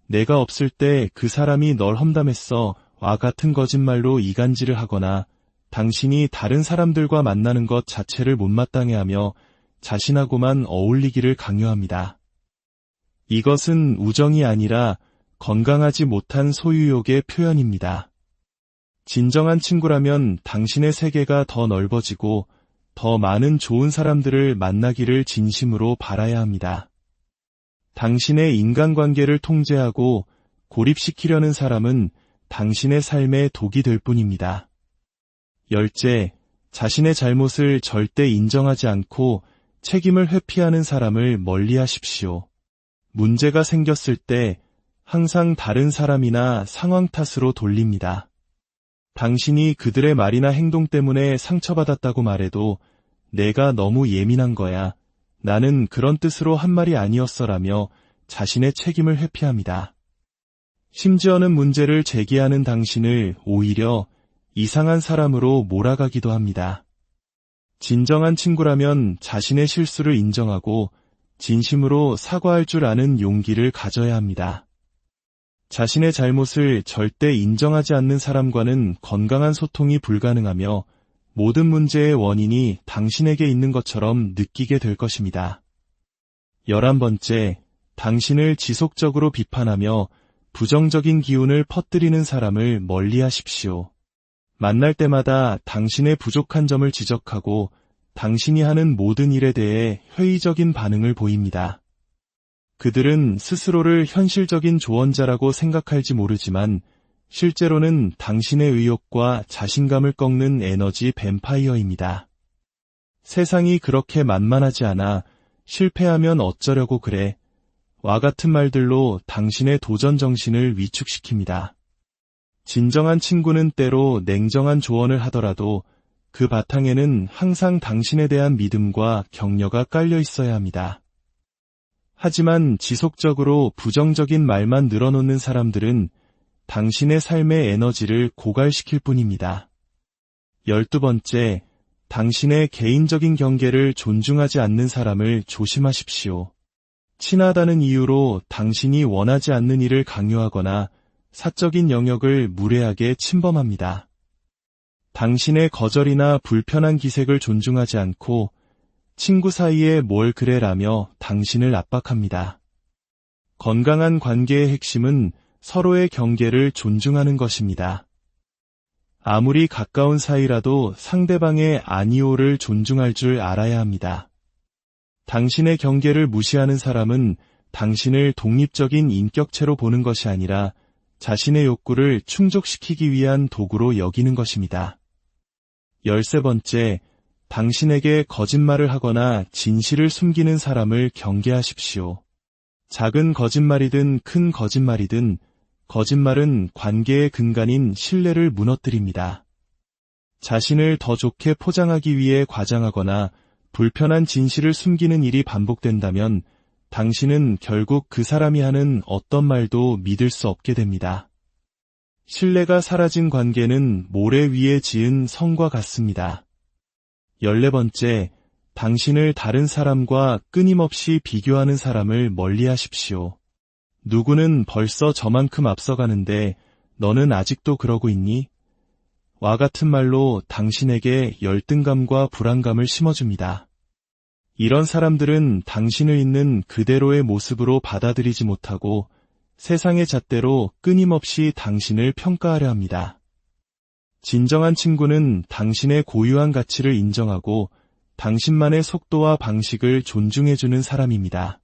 내가 없을 때 그 사람이 널 험담했어 와 같은 거짓말로 이간질을 하거나 당신이 다른 사람들과 만나는 것 자체를 못마땅해하며 자신하고만 어울리기를 강요합니다. 이것은 우정이 아니라 건강하지 못한 소유욕의 표현입니다. 진정한 친구라면 당신의 세계가 더 넓어지고 더 많은 좋은 사람들을 만나기를 진심으로 바라야 합니다. 당신의 인간관계를 통제하고 고립시키려는 사람은 당신의 삶에 독이 될 뿐입니다. 10째, 자신의 잘못을 절대 인정하지 않고 책임을 회피하는 사람을 멀리하십시오. 문제가 생겼을 때 항상 다른 사람이나 상황 탓으로 돌립니다. 당신이 그들의 말이나 행동 때문에 상처받았다고 말해도 내가 너무 예민한 거야. 나는 그런 뜻으로 한 말이 아니었어라며 자신의 책임을 회피합니다. 심지어는 문제를 제기하는 당신을 오히려 이상한 사람으로 몰아가기도 합니다. 진정한 친구라면 자신의 실수를 인정하고 진심으로 사과할 줄 아는 용기를 가져야 합니다. 자신의 잘못을 절대 인정하지 않는 사람과는 건강한 소통이 불가능하며 모든 문제의 원인이 당신에게 있는 것처럼 느끼게 될 것입니다. 11번째, 당신을 지속적으로 비판하며 부정적인 기운을 퍼뜨리는 사람을 멀리하십시오. 만날 때마다 당신의 부족한 점을 지적하고 당신이 하는 모든 일에 대해 회의적인 반응을 보입니다. 그들은 스스로를 현실적인 조언자라고 생각할지 모르지만 실제로는 당신의 의욕과 자신감을 꺾는 에너지 뱀파이어입니다. 세상이 그렇게 만만하지 않아 실패하면 어쩌려고 그래. 와 같은 말들로 당신의 도전 정신을 위축시킵니다. 진정한 친구는 때로 냉정한 조언을 하더라도 그 바탕에는 항상 당신에 대한 믿음과 격려가 깔려 있어야 합니다. 하지만 지속적으로 부정적인 말만 늘어놓는 사람들은 당신의 삶의 에너지를 고갈시킬 뿐입니다. 12번째, 당신의 개인적인 경계를 존중하지 않는 사람을 조심하십시오. 친하다는 이유로 당신이 원하지 않는 일을 강요하거나 사적인 영역을 무례하게 침범합니다. 당신의 거절이나 불편한 기색을 존중하지 않고 친구 사이에 뭘 그래라며 당신을 압박합니다. 건강한 관계의 핵심은 서로의 경계를 존중하는 것입니다. 아무리 가까운 사이라도 상대방의 아니오를 존중할 줄 알아야 합니다. 당신의 경계를 무시하는 사람은 당신을 독립적인 인격체로 보는 것이 아니라 자신의 욕구를 충족시키기 위한 도구로 여기는 것입니다. 13번째, 당신에게 거짓말을 하거나 진실을 숨기는 사람을 경계하십시오. 작은 거짓말이든 큰 거짓말이든 거짓말은 관계의 근간인 신뢰를 무너뜨립니다. 자신을 더 좋게 포장하기 위해 과장하거나 불편한 진실을 숨기는 일이 반복된다면 당신은 결국 그 사람이 하는 어떤 말도 믿을 수 없게 됩니다. 신뢰가 사라진 관계는 모래 위에 지은 성과 같습니다. 14번째, 당신을 다른 사람과 끊임없이 비교하는 사람을 멀리하십시오. 누구는 벌써 저만큼 앞서가는데 너는 아직도 그러고 있니? 와 같은 말로 당신에게 열등감과 불안감을 심어줍니다. 이런 사람들은 당신을 있는 그대로의 모습으로 받아들이지 못하고 세상의 잣대로 끊임없이 당신을 평가하려 합니다. 진정한 친구는 당신의 고유한 가치를 인정하고 당신만의 속도와 방식을 존중해주는 사람입니다.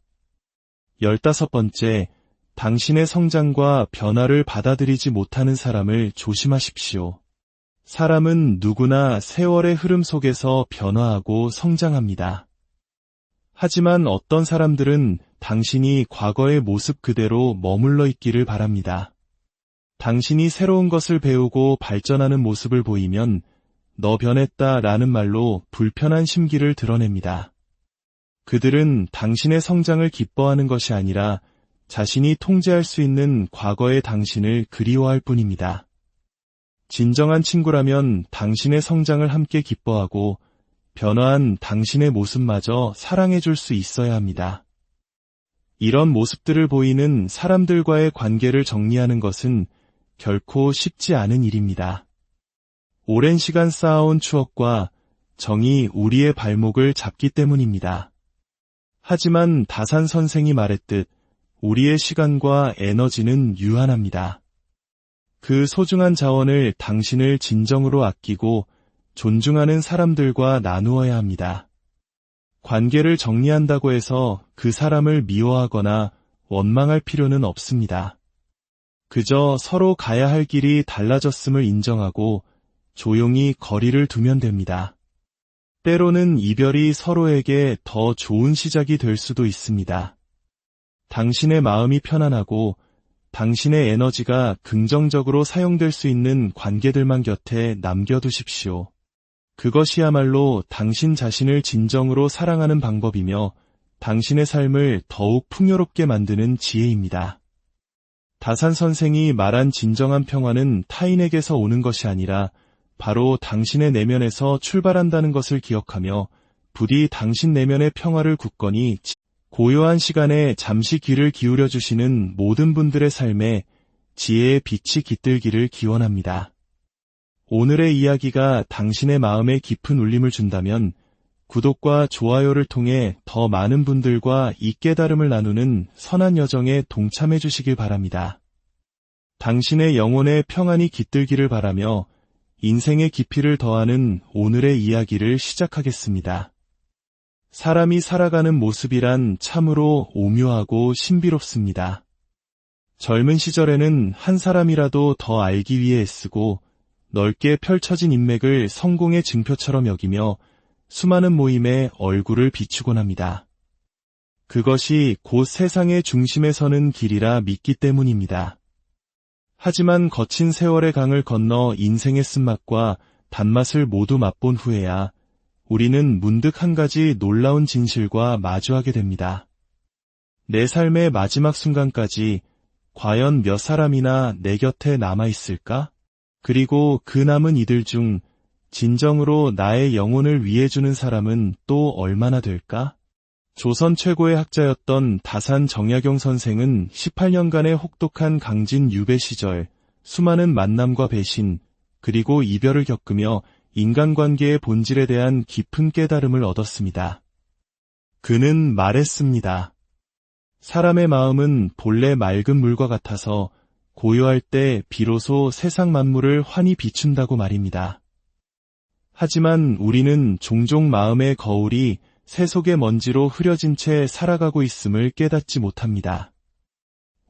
15번째, 당신의 성장과 변화를 받아들이지 못하는 사람을 조심하십시오. 사람은 누구나 세월의 흐름 속에서 변화하고 성장합니다. 하지만 어떤 사람들은 당신이 과거의 모습 그대로 머물러 있기를 바랍니다. 당신이 새로운 것을 배우고 발전하는 모습을 보이면 너 변했다 라는 말로 불편한 심기를 드러냅니다. 그들은 당신의 성장을 기뻐하는 것이 아니라 자신이 통제할 수 있는 과거의 당신을 그리워할 뿐입니다. 진정한 친구라면 당신의 성장을 함께 기뻐하고 변화한 당신의 모습마저 사랑해 줄 수 있어야 합니다. 이런 모습들을 보이는 사람들과의 관계를 정리하는 것은 결코 쉽지 않은 일입니다. 오랜 시간 쌓아온 추억과 정이 우리의 발목을 잡기 때문입니다. 하지만 다산 선생이 말했듯 우리의 시간과 에너지는 유한합니다. 그 소중한 자원을 당신을 진정으로 아끼고 존중하는 사람들과 나누어야 합니다. 관계를 정리한다고 해서 그 사람을 미워하거나 원망할 필요는 없습니다. 그저 서로 가야 할 길이 달라졌음을 인정하고 조용히 거리를 두면 됩니다. 때로는 이별이 서로에게 더 좋은 시작이 될 수도 있습니다. 당신의 마음이 편안하고 당신의 에너지가 긍정적으로 사용될 수 있는 관계들만 곁에 남겨두십시오. 그것이야말로 당신 자신을 진정으로 사랑하는 방법이며 당신의 삶을 더욱 풍요롭게 만드는 지혜입니다. 다산 선생이 말한 진정한 평화는 타인에게서 오는 것이 아니라 바로 당신의 내면에서 출발한다는 것을 기억하며 부디 당신 내면의 평화를 굳건히 고요한 시간에 잠시 귀를 기울여 주시는 모든 분들의 삶에 지혜의 빛이 깃들기를 기원합니다. 오늘의 이야기가 당신의 마음에 깊은 울림을 준다면 구독과 좋아요를 통해 더 많은 분들과 이 깨달음을 나누는 선한 여정에 동참해 주시길 바랍니다. 당신의 영혼의 평안이 깃들기를 바라며 인생의 깊이를 더하는 오늘의 이야기를 시작하겠습니다. 사람이 살아가는 모습이란 참으로 오묘하고 신비롭습니다. 젊은 시절에는 한 사람이라도 더 알기 위해 애쓰고 넓게 펼쳐진 인맥을 성공의 증표처럼 여기며 수많은 모임에 얼굴을 비추곤 합니다. 그것이 곧 세상의 중심에 서는 길이라 믿기 때문입니다. 하지만 거친 세월의 강을 건너 인생의 쓴맛과 단맛을 모두 맛본 후에야 우리는 문득 한 가지 놀라운 진실과 마주하게 됩니다. 내 삶의 마지막 순간까지 과연 몇 사람이나 내 곁에 남아있을까? 그리고 그 남은 이들 중 진정으로 나의 영혼을 위해주는 사람은 또 얼마나 될까? 조선 최고의 학자였던 다산 정약용 선생은 18년간의 혹독한 강진 유배 시절 수많은 만남과 배신, 그리고 이별을 겪으며 인간관계의 본질에 대한 깊은 깨달음을 얻었습니다. 그는 말했습니다. 사람의 마음은 본래 맑은 물과 같아서 고요할 때 비로소 세상 만물을 환히 비춘다고 말입니다. 하지만 우리는 종종 마음의 거울이 세속의 먼지로 흐려진 채 살아가고 있음을 깨닫지 못합니다.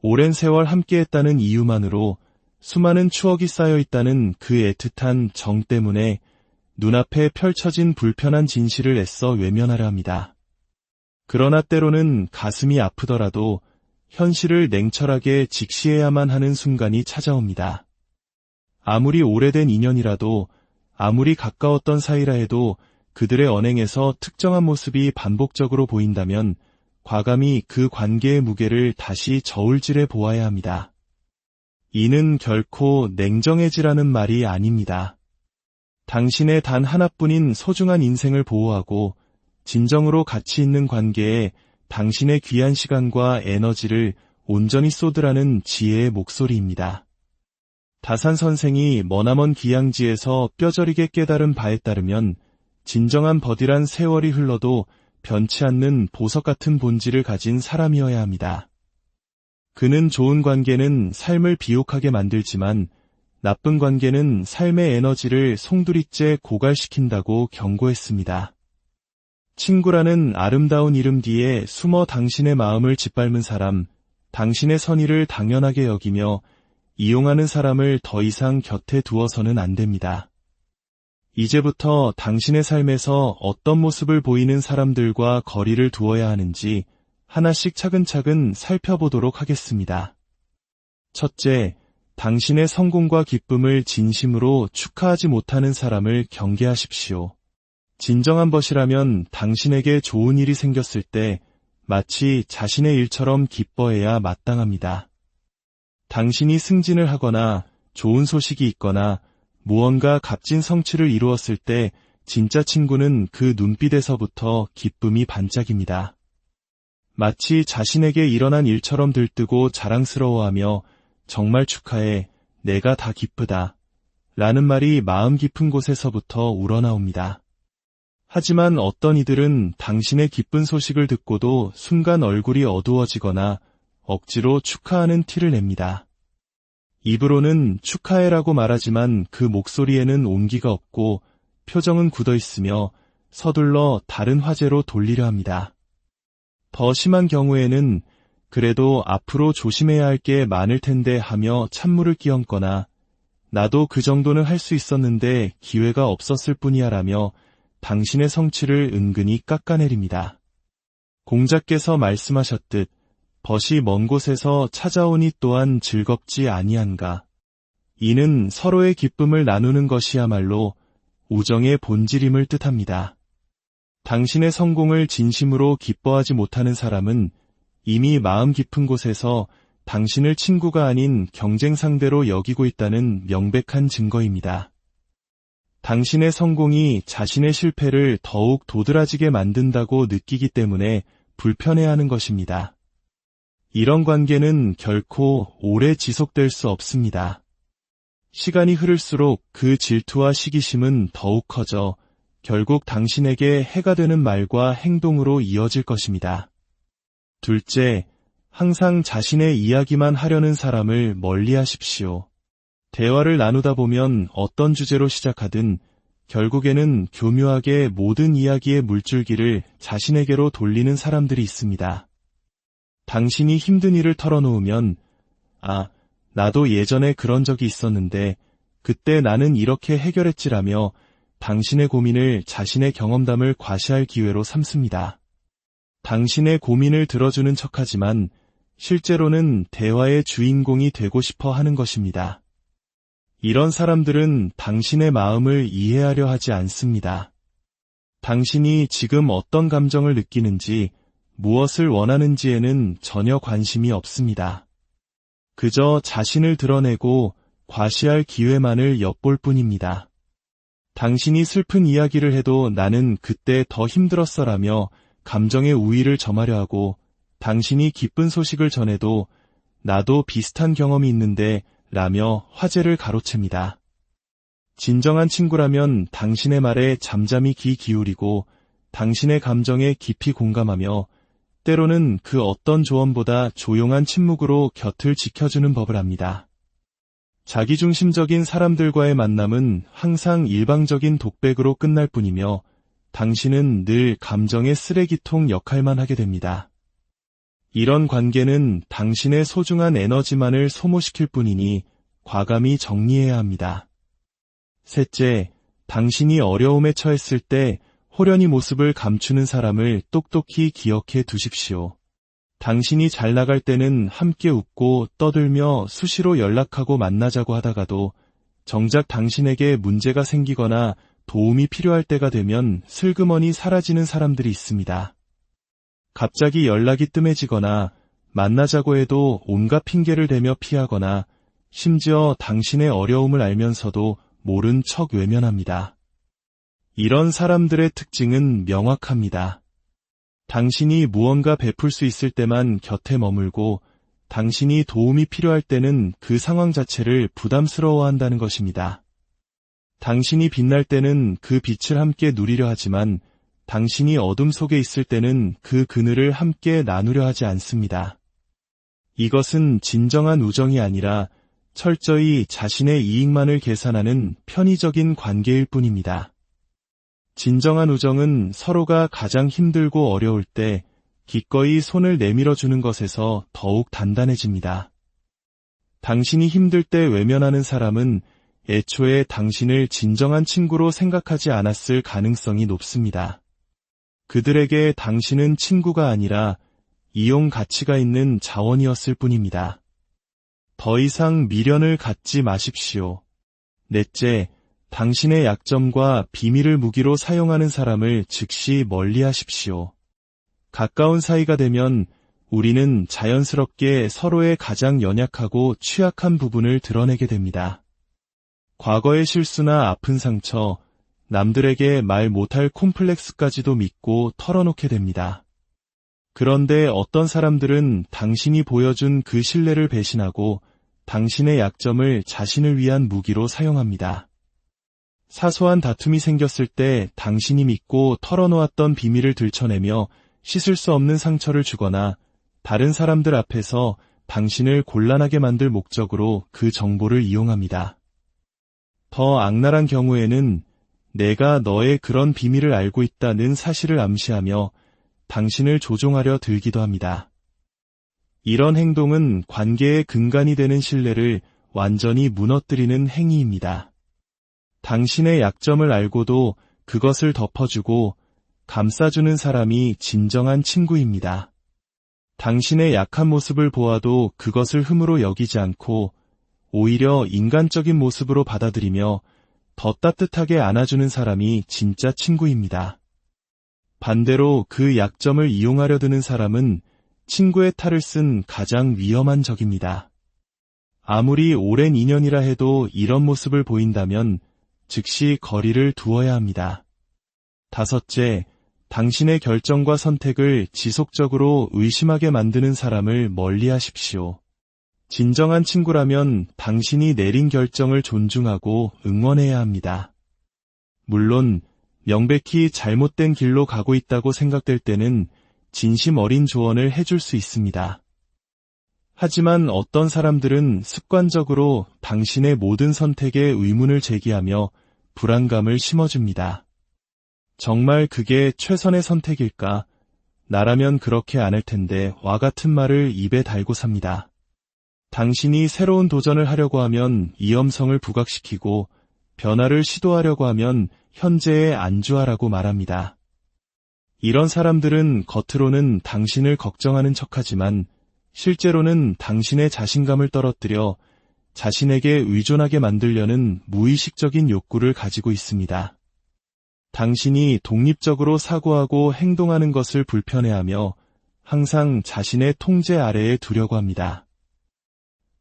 오랜 세월 함께했다는 이유만으로 수많은 추억이 쌓여 있다는 그 애틋한 정 때문에 눈앞에 펼쳐진 불편한 진실을 애써 외면하려 합니다. 그러나 때로는 가슴이 아프더라도 현실을 냉철하게 직시해야만 하는 순간이 찾아옵니다. 아무리 오래된 인연이라도, 아무리 가까웠던 사이라 해도 그들의 언행에서 특정한 모습이 반복적으로 보인다면 과감히 그 관계의 무게를 다시 저울질해 보아야 합니다. 이는 결코 냉정해지라는 말이 아닙니다. 당신의 단 하나뿐인 소중한 인생을 보호하고 진정으로 가치 있는 관계에 당신의 귀한 시간과 에너지를 온전히 쏟으라는 지혜의 목소리입니다. 다산 선생이 머나먼 기양지에서 뼈저리게 깨달은 바에 따르면 진정한 버디란 세월이 흘러도 변치 않는 보석 같은 본질을 가진 사람이어야 합니다. 그는 좋은 관계는 삶을 비옥하게 만들지만 나쁜 관계는 삶의 에너지를 송두리째 고갈시킨다고 경고했습니다. 친구라는 아름다운 이름 뒤에 숨어 당신의 마음을 짓밟은 사람, 당신의 선의를 당연하게 여기며 이용하는 사람을 더 이상 곁에 두어서는 안 됩니다. 이제부터 당신의 삶에서 어떤 모습을 보이는 사람들과 거리를 두어야 하는지 하나씩 차근차근 살펴보도록 하겠습니다. 첫째, 당신의 성공과 기쁨을 진심으로 축하하지 못하는 사람을 경계하십시오. 진정한 벗이라면 당신에게 좋은 일이 생겼을 때 마치 자신의 일처럼 기뻐해야 마땅합니다. 당신이 승진을 하거나 좋은 소식이 있거나 무언가 값진 성취를 이루었을 때 진짜 친구는 그 눈빛에서부터 기쁨이 반짝입니다. 마치 자신에게 일어난 일처럼 들뜨고 자랑스러워하며 정말 축하해, 내가 다 기쁘다 라는 말이 마음 깊은 곳에서부터 우러나옵니다. 하지만 어떤 이들은 당신의 기쁜 소식을 듣고도 순간 얼굴이 어두워지거나 억지로 축하하는 티를 냅니다. 입으로는 축하해라고 말하지만 그 목소리에는 온기가 없고 표정은 굳어 있으며 서둘러 다른 화제로 돌리려 합니다. 더 심한 경우에는 그래도 앞으로 조심해야 할 게 많을 텐데 하며 찬물을 끼얹거나 나도 그 정도는 할 수 있었는데 기회가 없었을 뿐이야 라며 당신의 성취를 은근히 깎아내립니다. 공자께서 말씀하셨듯 벗이 먼 곳에서 찾아오니 또한 즐겁지 아니한가. 이는 서로의 기쁨을 나누는 것이야말로 우정의 본질임을 뜻합니다. 당신의 성공을 진심으로 기뻐하지 못하는 사람은 이미 마음 깊은 곳에서 당신을 친구가 아닌 경쟁 상대로 여기고 있다는 명백한 증거입니다. 당신의 성공이 자신의 실패를 더욱 도드라지게 만든다고 느끼기 때문에 불편해하는 것입니다. 이런 관계는 결코 오래 지속될 수 없습니다. 시간이 흐를수록 그 질투와 시기심은 더욱 커져 결국 당신에게 해가 되는 말과 행동으로 이어질 것입니다. 둘째, 항상 자신의 이야기만 하려는 사람을 멀리하십시오. 대화를 나누다 보면 어떤 주제로 시작하든 결국에는 교묘하게 모든 이야기의 물줄기를 자신에게로 돌리는 사람들이 있습니다. 당신이 힘든 일을 털어놓으면 나도 예전에 그런 적이 있었는데 그때 나는 이렇게 해결했지라며 당신의 고민을 자신의 경험담을 과시할 기회로 삼습니다. 당신의 고민을 들어주는 척하지만 실제로는 대화의 주인공이 되고 싶어 하는 것입니다. 이런 사람들은 당신의 마음을 이해하려 하지 않습니다. 당신이 지금 어떤 감정을 느끼는지, 무엇을 원하는지에는 전혀 관심이 없습니다. 그저 자신을 드러내고 과시할 기회만을 엿볼 뿐입니다. 당신이 슬픈 이야기를 해도 나는 그때 더 힘들었어라며 감정의 우위를 점하려 하고, 당신이 기쁜 소식을 전해도 나도 비슷한 경험이 있는데 라며 화제를 가로챕니다. 진정한 친구라면 당신의 말에 잠잠히 귀 기울이고 당신의 감정에 깊이 공감하며 때로는 그 어떤 조언보다 조용한 침묵으로 곁을 지켜주는 법을 압니다. 자기중심적인 사람들과의 만남은 항상 일방적인 독백으로 끝날 뿐이며 당신은 늘 감정의 쓰레기통 역할만 하게 됩니다. 이런 관계는 당신의 소중한 에너지만을 소모시킬 뿐이니 과감히 정리해야 합니다. 셋째, 당신이 어려움에 처했을 때 호련히 모습을 감추는 사람을 똑똑히 기억해 두십시오. 당신이 잘 나갈 때는 함께 웃고 떠들며 수시로 연락하고 만나자고 하다가도 정작 당신에게 문제가 생기거나 도움이 필요할 때가 되면 슬그머니 사라지는 사람들이 있습니다. 갑자기 연락이 뜸해지거나 만나자고 해도 온갖 핑계를 대며 피하거나 심지어 당신의 어려움을 알면서도 모른 척 외면합니다. 이런 사람들의 특징은 명확합니다. 당신이 무언가 베풀 수 있을 때만 곁에 머물고 당신이 도움이 필요할 때는 그 상황 자체를 부담스러워한다는 것입니다. 당신이 빛날 때는 그 빛을 함께 누리려 하지만 당신이 어둠 속에 있을 때는 그 그늘을 함께 나누려 하지 않습니다. 이것은 진정한 우정이 아니라 철저히 자신의 이익만을 계산하는 편의적인 관계일 뿐입니다. 진정한 우정은 서로가 가장 힘들고 어려울 때 기꺼이 손을 내밀어 주는 것에서 더욱 단단해집니다. 당신이 힘들 때 외면하는 사람은 애초에 당신을 진정한 친구로 생각하지 않았을 가능성이 높습니다. 그들에게 당신은 친구가 아니라 이용 가치가 있는 자원이었을 뿐입니다. 더 이상 미련을 갖지 마십시오. 넷째, 당신의 약점과 비밀을 무기로 사용하는 사람을 즉시 멀리하십시오. 가까운 사이가 되면 우리는 자연스럽게 서로의 가장 연약하고 취약한 부분을 드러내게 됩니다. 과거의 실수나 아픈 상처, 남들에게 말 못할 콤플렉스까지도 믿고 털어놓게 됩니다. 그런데 어떤 사람들은 당신이 보여준 그 신뢰를 배신하고 당신의 약점을 자신을 위한 무기로 사용합니다. 사소한 다툼이 생겼을 때 당신이 믿고 털어놓았던 비밀을 들춰내며 씻을 수 없는 상처를 주거나 다른 사람들 앞에서 당신을 곤란하게 만들 목적으로 그 정보를 이용합니다. 더 악랄한 경우에는 내가 너의 그런 비밀을 알고 있다는 사실을 암시하며 당신을 조종하려 들기도 합니다. 이런 행동은 관계의 근간이 되는 신뢰를 완전히 무너뜨리는 행위입니다. 당신의 약점을 알고도 그것을 덮어주고 감싸주는 사람이 진정한 친구입니다. 당신의 약한 모습을 보아도 그것을 흠으로 여기지 않고 오히려 인간적인 모습으로 받아들이며 더 따뜻하게 안아주는 사람이 진짜 친구입니다. 반대로 그 약점을 이용하려 드는 사람은 친구의 탈을 쓴 가장 위험한 적입니다. 아무리 오랜 인연이라 해도 이런 모습을 보인다면 즉시 거리를 두어야 합니다. 다섯째, 당신의 결정과 선택을 지속적으로 의심하게 만드는 사람을 멀리하십시오. 진정한 친구라면 당신이 내린 결정을 존중하고 응원해야 합니다. 물론 명백히 잘못된 길로 가고 있다고 생각될 때는 진심 어린 조언을 해줄 수 있습니다. 하지만 어떤 사람들은 습관적으로 당신의 모든 선택에 의문을 제기하며 불안감을 심어줍니다. 정말 그게 최선의 선택일까? 나라면 그렇게 안 할 텐데 와 같은 말을 입에 달고 삽니다. 당신이 새로운 도전을 하려고 하면 위험성을 부각시키고 변화를 시도하려고 하면 현재에 안주하라고 말합니다. 이런 사람들은 겉으로는 당신을 걱정하는 척하지만 실제로는 당신의 자신감을 떨어뜨려 자신에게 의존하게 만들려는 무의식적인 욕구를 가지고 있습니다. 당신이 독립적으로 사고하고 행동하는 것을 불편해하며 항상 자신의 통제 아래에 두려고 합니다.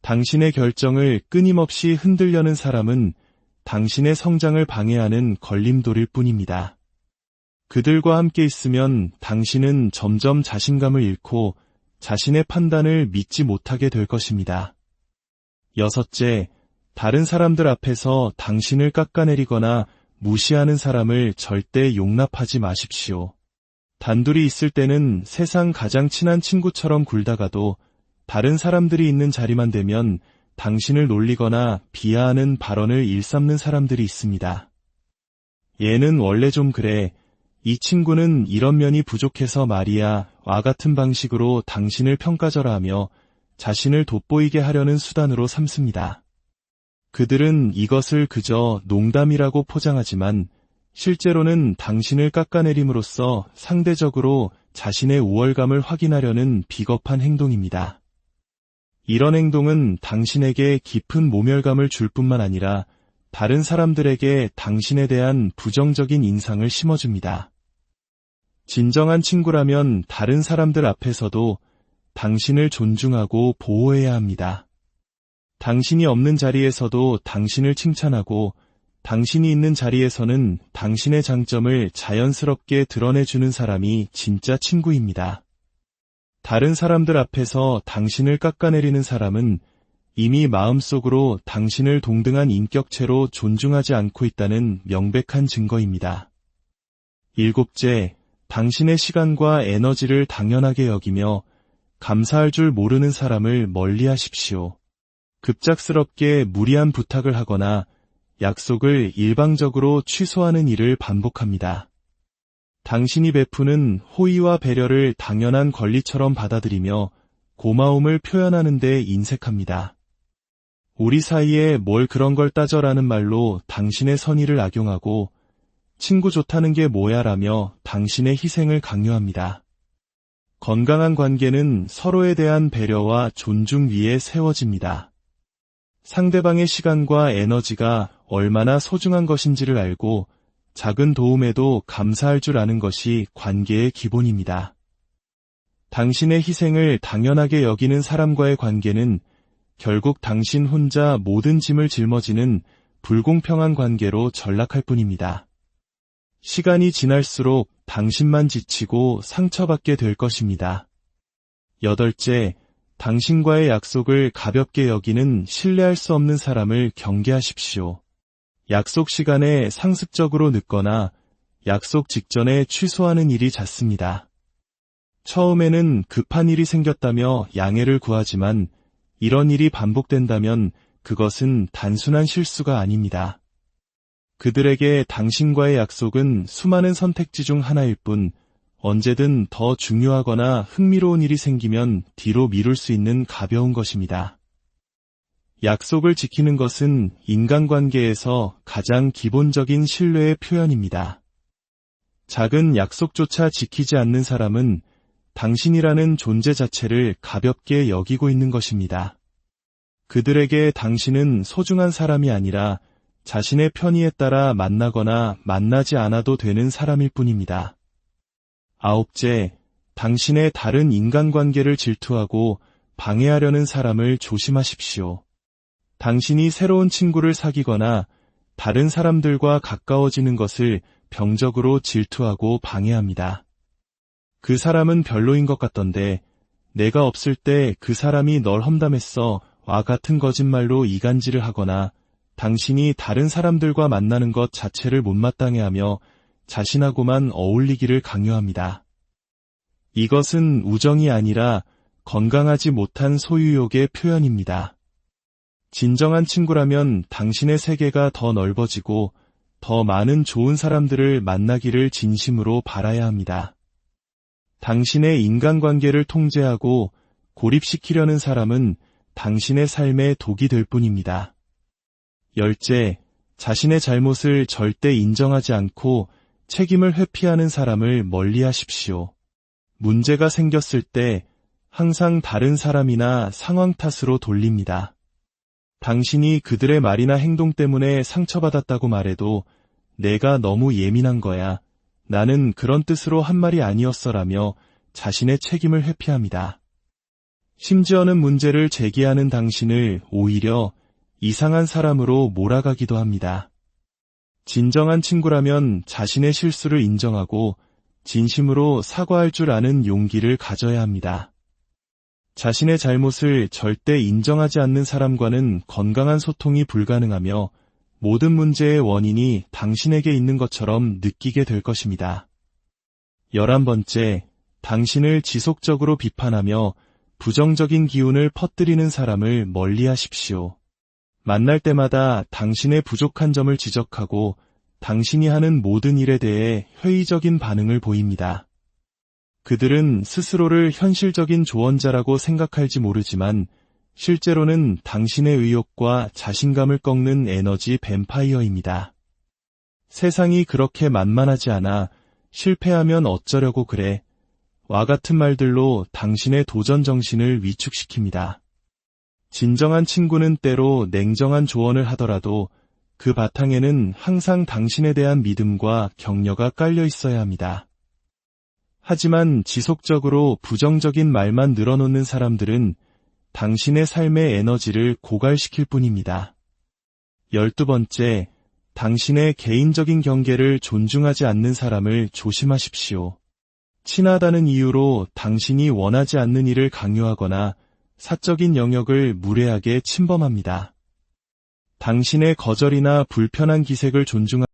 당신의 결정을 끊임없이 흔들려는 사람은 당신의 성장을 방해하는 걸림돌일 뿐입니다. 그들과 함께 있으면 당신은 점점 자신감을 잃고 자신의 판단을 믿지 못하게 될 것입니다. 여섯째, 다른 사람들 앞에서 당신을 깎아내리거나 무시하는 사람을 절대 용납하지 마십시오. 단둘이 있을 때는 세상 가장 친한 친구처럼 굴다가도 다른 사람들이 있는 자리만 되면 당신을 놀리거나 비하하는 발언을 일삼는 사람들이 있습니다. 얘는 원래 좀 그래. 이 친구는 이런 면이 부족해서 말이야. 와 같은 방식으로 당신을 평가절하하며 자신을 돋보이게 하려는 수단으로 삼습니다. 그들은 이것을 그저 농담이라고 포장하지만 실제로는 당신을 깎아내림으로써 상대적으로 자신의 우월감을 확인하려는 비겁한 행동입니다. 이런 행동은 당신에게 깊은 모멸감을 줄 뿐만 아니라 다른 사람들에게 당신에 대한 부정적인 인상을 심어줍니다. 진정한 친구라면 다른 사람들 앞에서도 당신을 존중하고 보호해야 합니다. 당신이 없는 자리에서도 당신을 칭찬하고 당신이 있는 자리에서는 당신의 장점을 자연스럽게 드러내주는 사람이 진짜 친구입니다. 다른 사람들 앞에서 당신을 깎아내리는 사람은 이미 마음속으로 당신을 동등한 인격체로 존중하지 않고 있다는 명백한 증거입니다. 일곱째, 당신의 시간과 에너지를 당연하게 여기며 감사할 줄 모르는 사람을 멀리하십시오. 급작스럽게 무리한 부탁을 하거나 약속을 일방적으로 취소하는 일을 반복합니다. 당신이 베푸는 호의와 배려를 당연한 권리처럼 받아들이며 고마움을 표현하는 데 인색합니다. 우리 사이에 뭘 그런 걸 따져라는 말로 당신의 선의를 악용하고 친구 좋다는 게 뭐야라며 당신의 희생을 강요합니다. 건강한 관계는 서로에 대한 배려와 존중 위에 세워집니다. 상대방의 시간과 에너지가 얼마나 소중한 것인지를 알고 작은 도움에도 감사할 줄 아는 것이 관계의 기본입니다. 당신의 희생을 당연하게 여기는 사람과의 관계는 결국 당신 혼자 모든 짐을 짊어지는 불공평한 관계로 전락할 뿐입니다. 시간이 지날수록 당신만 지치고 상처받게 될 것입니다. 여덟째, 당신과의 약속을 가볍게 여기는 신뢰할 수 없는 사람을 경계하십시오. 약속 시간에 상습적으로 늦거나 약속 직전에 취소하는 일이 잦습니다. 처음에는 급한 일이 생겼다며 양해를 구하지만 이런 일이 반복된다면 그것은 단순한 실수가 아닙니다. 그들에게 당신과의 약속은 수많은 선택지 중 하나일 뿐 언제든 더 중요하거나 흥미로운 일이 생기면 뒤로 미룰 수 있는 가벼운 것입니다. 약속을 지키는 것은 인간관계에서 가장 기본적인 신뢰의 표현입니다. 작은 약속조차 지키지 않는 사람은 당신이라는 존재 자체를 가볍게 여기고 있는 것입니다. 그들에게 당신은 소중한 사람이 아니라 자신의 편의에 따라 만나거나 만나지 않아도 되는 사람일 뿐입니다. 아홉째, 당신의 다른 인간관계를 질투하고 방해하려는 사람을 조심하십시오. 당신이 새로운 친구를 사귀거나 다른 사람들과 가까워지는 것을 병적으로 질투하고 방해합니다. 그 사람은 별로인 것 같던데 내가 없을 때 그 사람이 널 험담했어 와 같은 거짓말로 이간질을 하거나 당신이 다른 사람들과 만나는 것 자체를 못마땅해하며 자신하고만 어울리기를 강요합니다. 이것은 우정이 아니라 건강하지 못한 소유욕의 표현입니다. 진정한 친구라면 당신의 세계가 더 넓어지고 더 많은 좋은 사람들을 만나기를 진심으로 바라야 합니다. 당신의 인간관계를 통제하고 고립시키려는 사람은 당신의 삶에 독이 될 뿐입니다. 열째, 자신의 잘못을 절대 인정하지 않고 책임을 회피하는 사람을 멀리하십시오. 문제가 생겼을 때 항상 다른 사람이나 상황 탓으로 돌립니다. 당신이 그들의 말이나 행동 때문에 상처받았다고 말해도 내가 너무 예민한 거야. 나는 그런 뜻으로 한 말이 아니었어라며 자신의 책임을 회피합니다. 심지어는 문제를 제기하는 당신을 오히려 이상한 사람으로 몰아가기도 합니다. 진정한 친구라면 자신의 실수를 인정하고 진심으로 사과할 줄 아는 용기를 가져야 합니다. 자신의 잘못을 절대 인정하지 않는 사람과는 건강한 소통이 불가능하며 모든 문제의 원인이 당신에게 있는 것처럼 느끼게 될 것입니다. 11번째, 당신을 지속적으로 비판하며 부정적인 기운을 퍼뜨리는 사람을 멀리하십시오. 만날 때마다 당신의 부족한 점을 지적하고 당신이 하는 모든 일에 대해 회의적인 반응을 보입니다. 그들은 스스로를 현실적인 조언자라고 생각할지 모르지만 실제로는 당신의 의욕과 자신감을 꺾는 에너지 뱀파이어입니다. 세상이 그렇게 만만하지 않아 실패하면 어쩌려고 그래. 와 같은 말들로 당신의 도전 정신을 위축시킵니다. 진정한 친구는 때로 냉정한 조언을 하더라도 그 바탕에는 항상 당신에 대한 믿음과 격려가 깔려 있어야 합니다. 하지만 지속적으로 부정적인 말만 늘어놓는 사람들은 당신의 삶의 에너지를 고갈시킬 뿐입니다. 12번째, 당신의 개인적인 경계를 존중하지 않는 사람을 조심하십시오. 친하다는 이유로 당신이 원하지 않는 일을 강요하거나 사적인 영역을 무례하게 침범합니다. 당신의 거절이나 불편한 기색을 존중하는